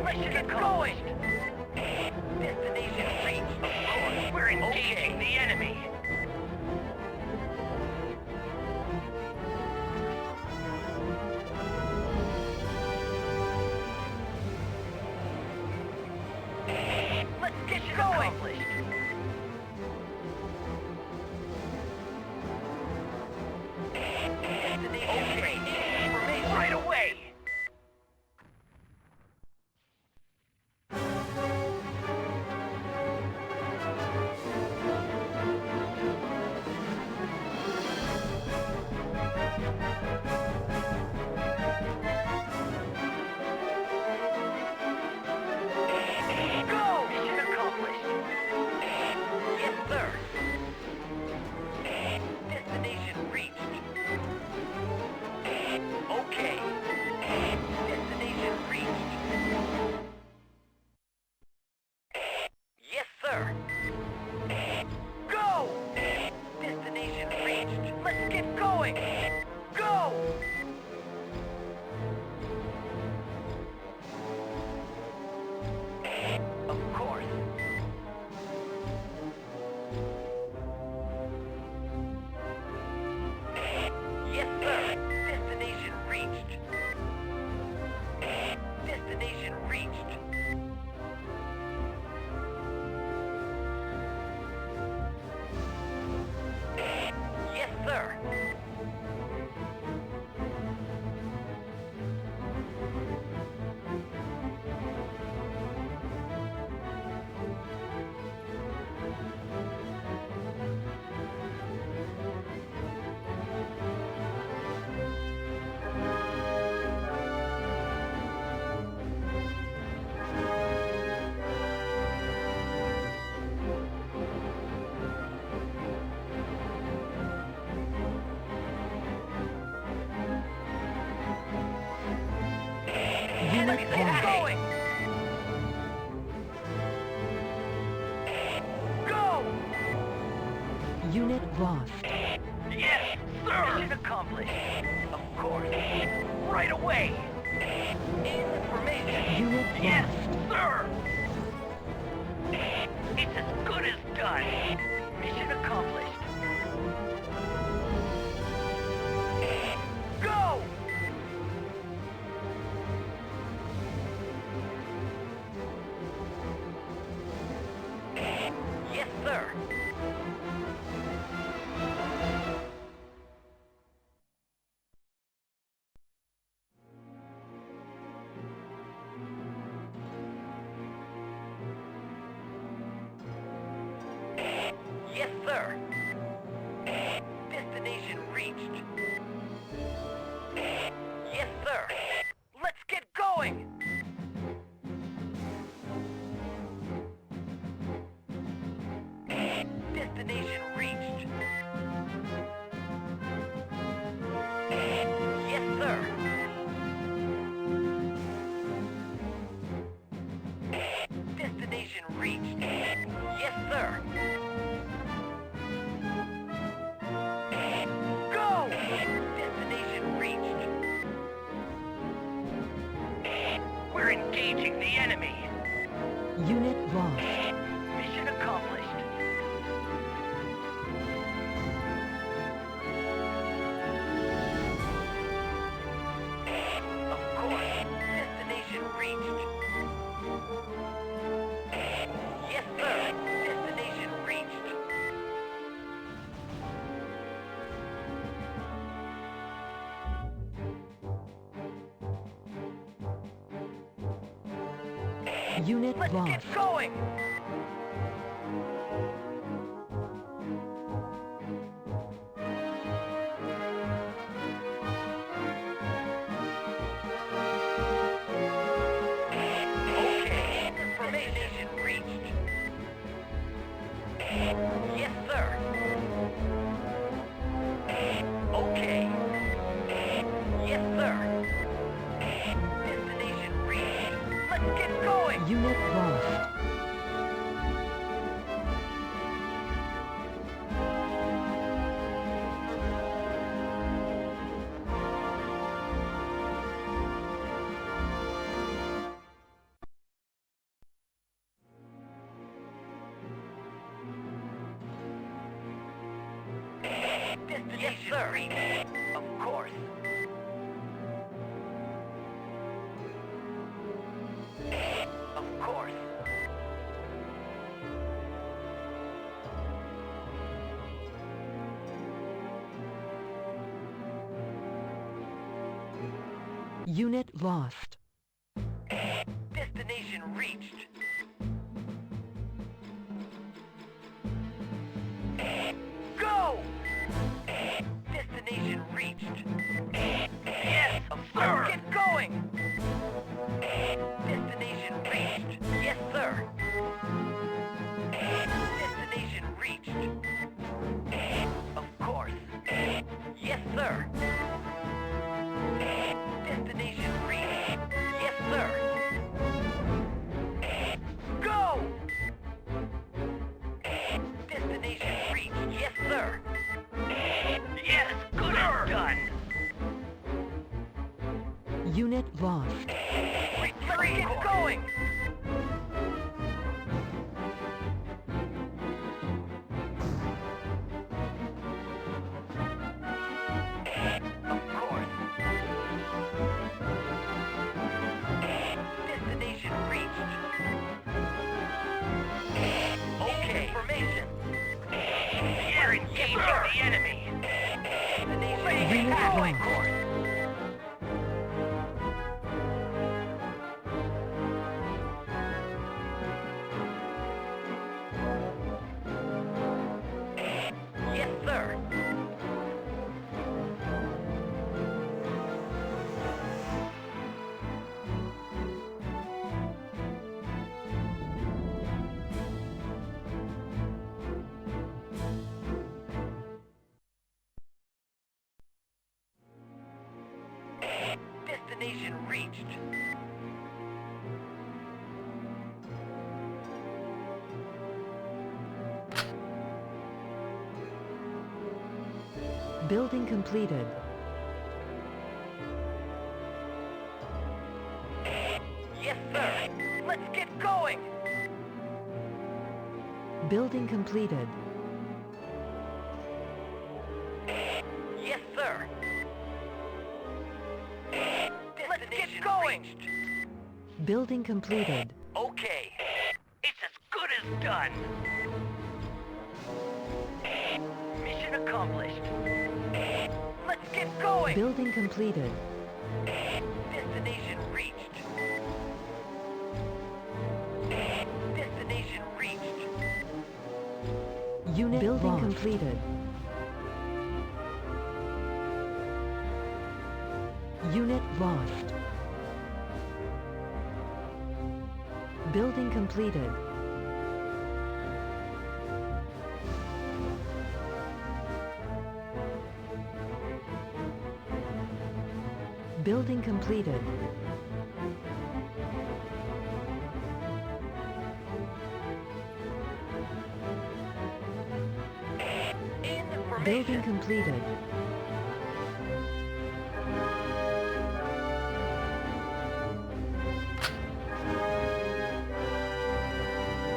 Mission accomplished! Destination reached. Of course, we're engaging the enemy. Let's get going! Destination reached. Right away! get going! Go! Of course. Yes, sir. Destination reached. Destination reached. Yes, sir. Enemies going! Go! Unit lost. Yes, sir! Mission accomplished. Of course. Right away! Information! Unit Yes, lost. sir! It's as good as done. Mission accomplished. Go! Yes, sir. Yes, sir. Destination reached. Yes, sir. Let's get going! Destination reached. Yes, sir. Destination reached. Yes, sir. Go! Destination reached. We're engaging the enemy. Unit lost. Mission accomplished. Of course. Destination reached. Yes, sir. Destination reached. Unit Let's lost. get going! Okay, information reached. Yes, sir. Okay. Yes, sir. Destination reached. Let's get going! Unit lost. Destination yes, sir. Reached. Of course. Of course. Unit lost. Destination reached. Go! Destination reached. Yes, sir. Get going! Destination reached. Yes, sir. Destination reached. Of course. Yes, sir. Destination reached. Yes, sir. Go! Destination reached. Yes, sir. Yes, Unit lost. Let's get going! Of course. Destination reached. Okay. Information. We're engaging the enemy. Destination Unit reached. lost. Yes, sir. Destination reached. Building completed. Yes, sir. Let's get going. Building completed. Yes, sir. Let's get going. Building completed. Okay. It's as good as done. Mission accomplished. Let's get going. Building completed. Destination reached. Destination reached. Unit building lost. Completed. Unit lost. Building completed. Building completed. Building completed.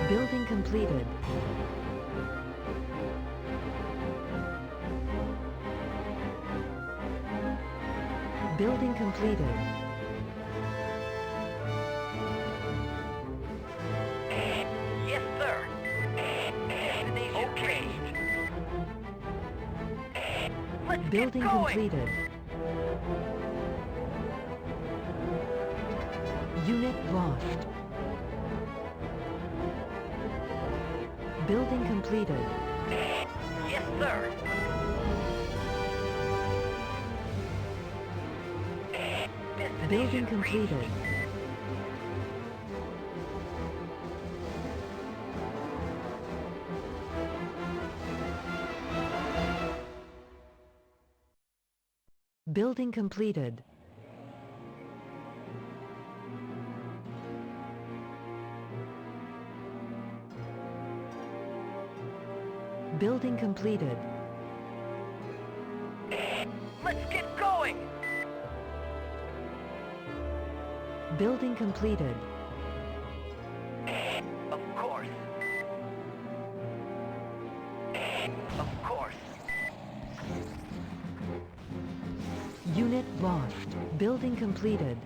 Building completed. Building completed. Yes, sir. Destination okay. Let's Building get going. completed. Unit lost. Building completed. Yes, sir. Building completed. Building completed. Building completed. Let's get going. Building completed. Of course. Of course. Unit lost. Building completed.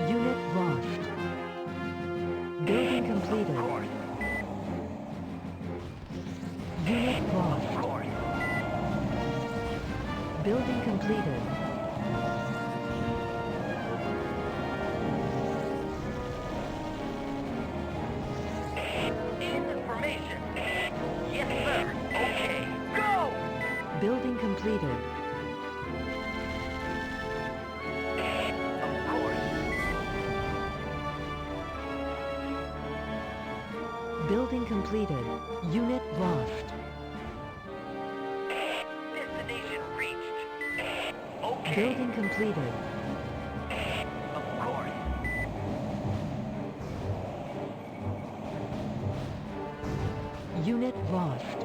Unit lost. Building completed. Of course. Unit Of lost. course. Building completed. Information. Yes, sir. Okay. Go! Building completed. Of course. Building completed. Unit lost. Destination reached. Okay. Building completed. Of course. Unit lost.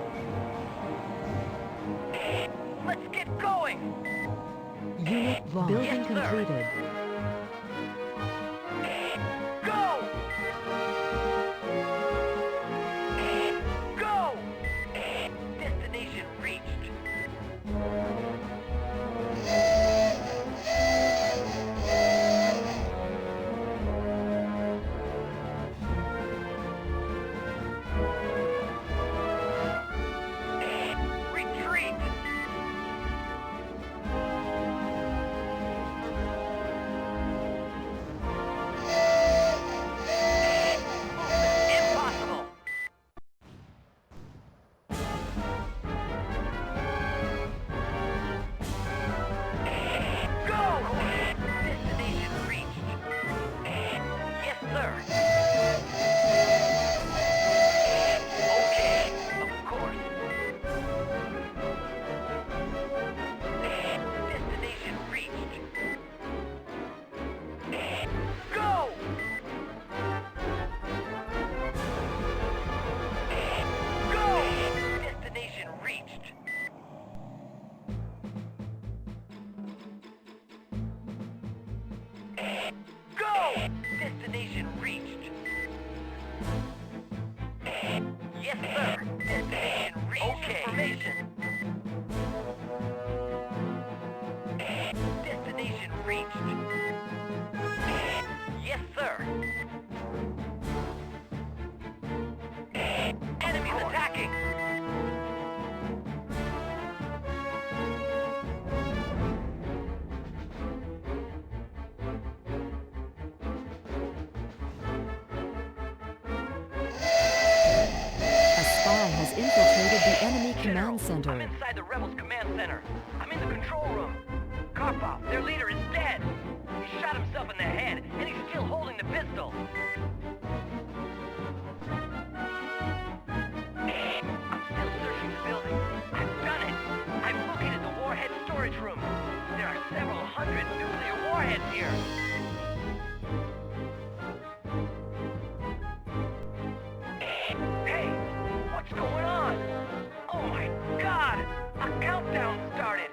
Let's get going! Unit lost. Building Yes, sir. completed. Go! Go! Destination reached. Retreat! Impossible! Go! Destination reached. Yes, sir. Okay, of course. Destination reached. Go! Go! Destination reached. Go! Destination reached. Yes, sir. Destination reached. Okay. Information. Destination reached. Yes, sir. Enemies attacking. A spy has infiltrated the enemy General, command center. I'm inside the rebels' command center. I'm in the control room. Karpov, their leader, is dead. He shot himself in the head, and he's still holding the pistol. I'm still searching the building. I've done it. I've located the warhead storage room. There are several hundred nuclear warheads here. Hey, what's going on? Oh my God! A countdown started.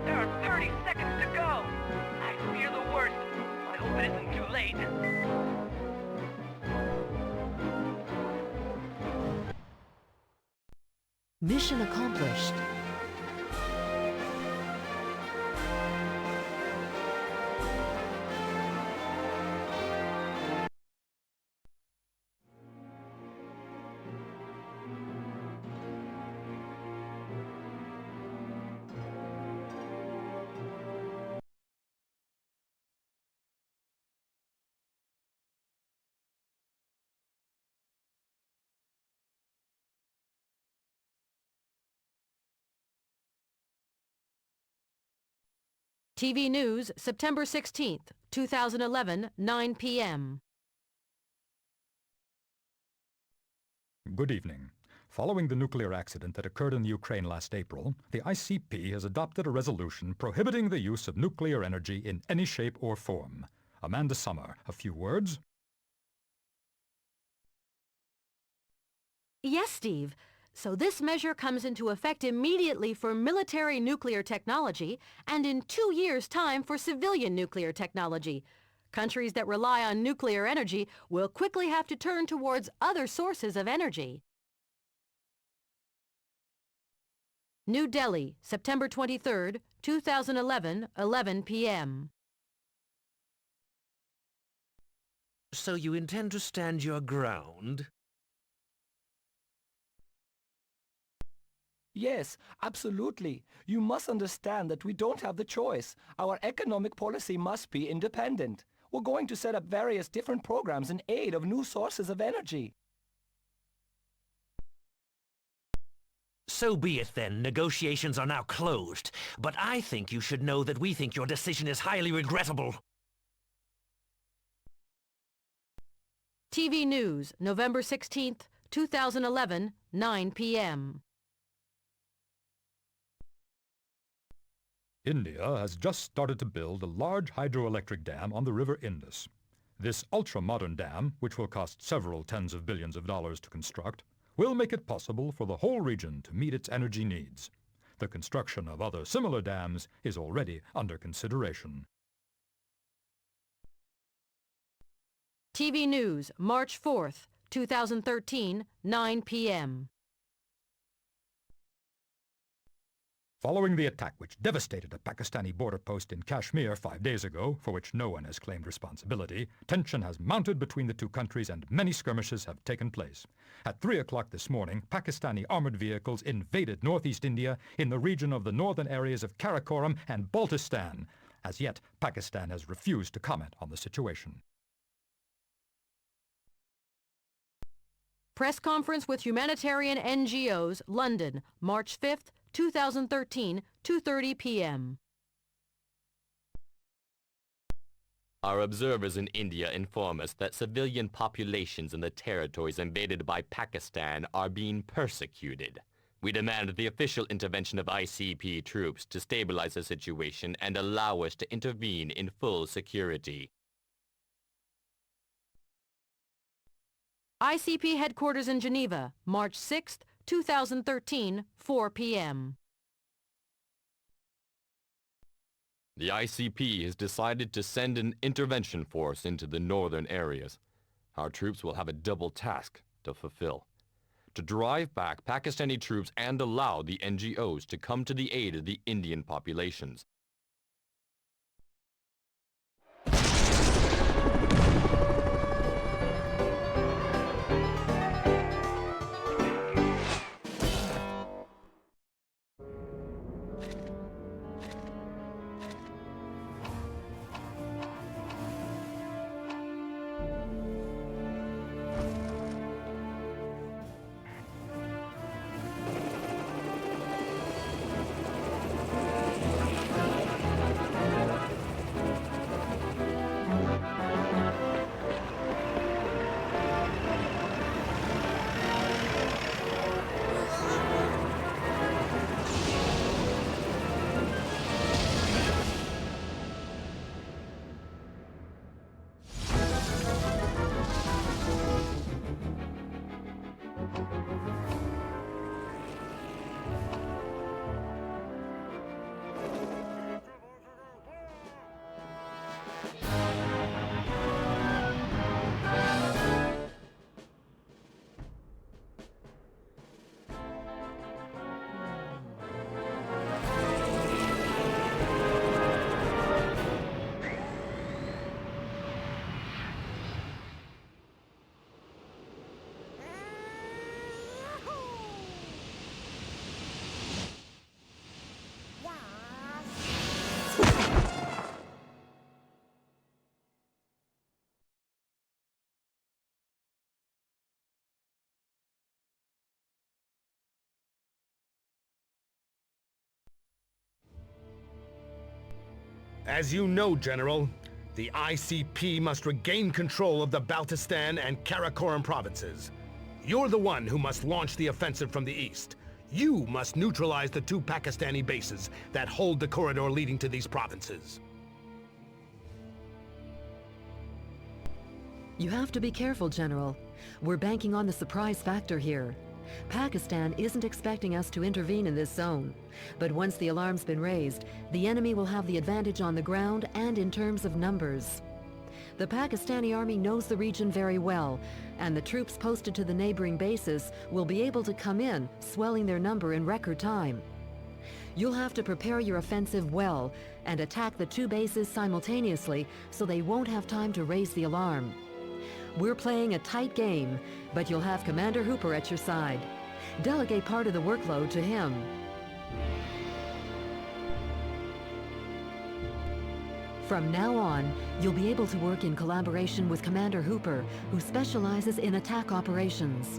There are 30 seconds to go. I fear the worst. I hope it isn't too late. Mission accomplished. TV News, September 16th, 2011, 9 p.m. Good evening. Following the nuclear accident that occurred in the Ukraine last April, the ICP has adopted a resolution prohibiting the use of nuclear energy in any shape or form. Amanda Summer, a few words? Yes, Steve. So this measure comes into effect immediately for military nuclear technology and in 2 years' time for civilian nuclear technology. Countries that rely on nuclear energy will quickly have to turn towards other sources of energy. New Delhi, September 23rd, 2011, 11 p.m. So you intend to stand your ground? Yes, absolutely. You must understand that we don't have the choice. Our economic policy must be independent. We're going to set up various different programs in aid of new sources of energy. So be it then. Negotiations are now closed. But I think you should know that we think your decision is highly regrettable. TV News, November 16th, 2011, 9 p.m. India has just started to build a large hydroelectric dam on the river Indus. This ultra-modern dam, which will cost several tens of billions of dollars to construct, will make it possible for the whole region to meet its energy needs. The construction of other similar dams is already under consideration. TV News, March 4th, 2013, 9 p.m. Following the attack which devastated a Pakistani border post in Kashmir 5 days ago, for which no one has claimed responsibility, tension has mounted between the two countries and many skirmishes have taken place. At 3 o'clock this morning, Pakistani armored vehicles invaded northeast India in the region of the northern areas of Karakoram and Baltistan. As yet, Pakistan has refused to comment on the situation. Press conference with humanitarian NGOs, London, March 5th, 2013, 2:30 p.m. Our observers in India inform us that civilian populations in the territories invaded by Pakistan are being persecuted. We demand the official intervention of ICP troops to stabilize the situation and allow us to intervene in full security. ICP headquarters in Geneva, March 6th, 2013, 4 p.m. The ICP has decided to send an intervention force into the northern areas. Our troops will have a double task to fulfill: to drive back Pakistani troops and allow the NGOs to come to the aid of the Indian populations. As you know, General, the ICP must regain control of the Baltistan and Karakoram provinces. You're the one who must launch the offensive from the east. You must neutralize the 2 Pakistani bases that hold the corridor leading to these provinces. You have to be careful, General. We're banking on the surprise factor here. Pakistan isn't expecting us to intervene in this zone. But once the alarm's been raised, the enemy will have the advantage on the ground and in terms of numbers. The Pakistani army knows the region very well, and the troops posted to the neighboring bases will be able to come in, swelling their number in record time. You'll have to prepare your offensive well and attack the 2 bases simultaneously so they won't have time to raise the alarm. We're playing a tight game, but you'll have Commander Hooper at your side. Delegate part of the workload to him. From now on, you'll be able to work in collaboration with Commander Hooper, who specializes in attack operations.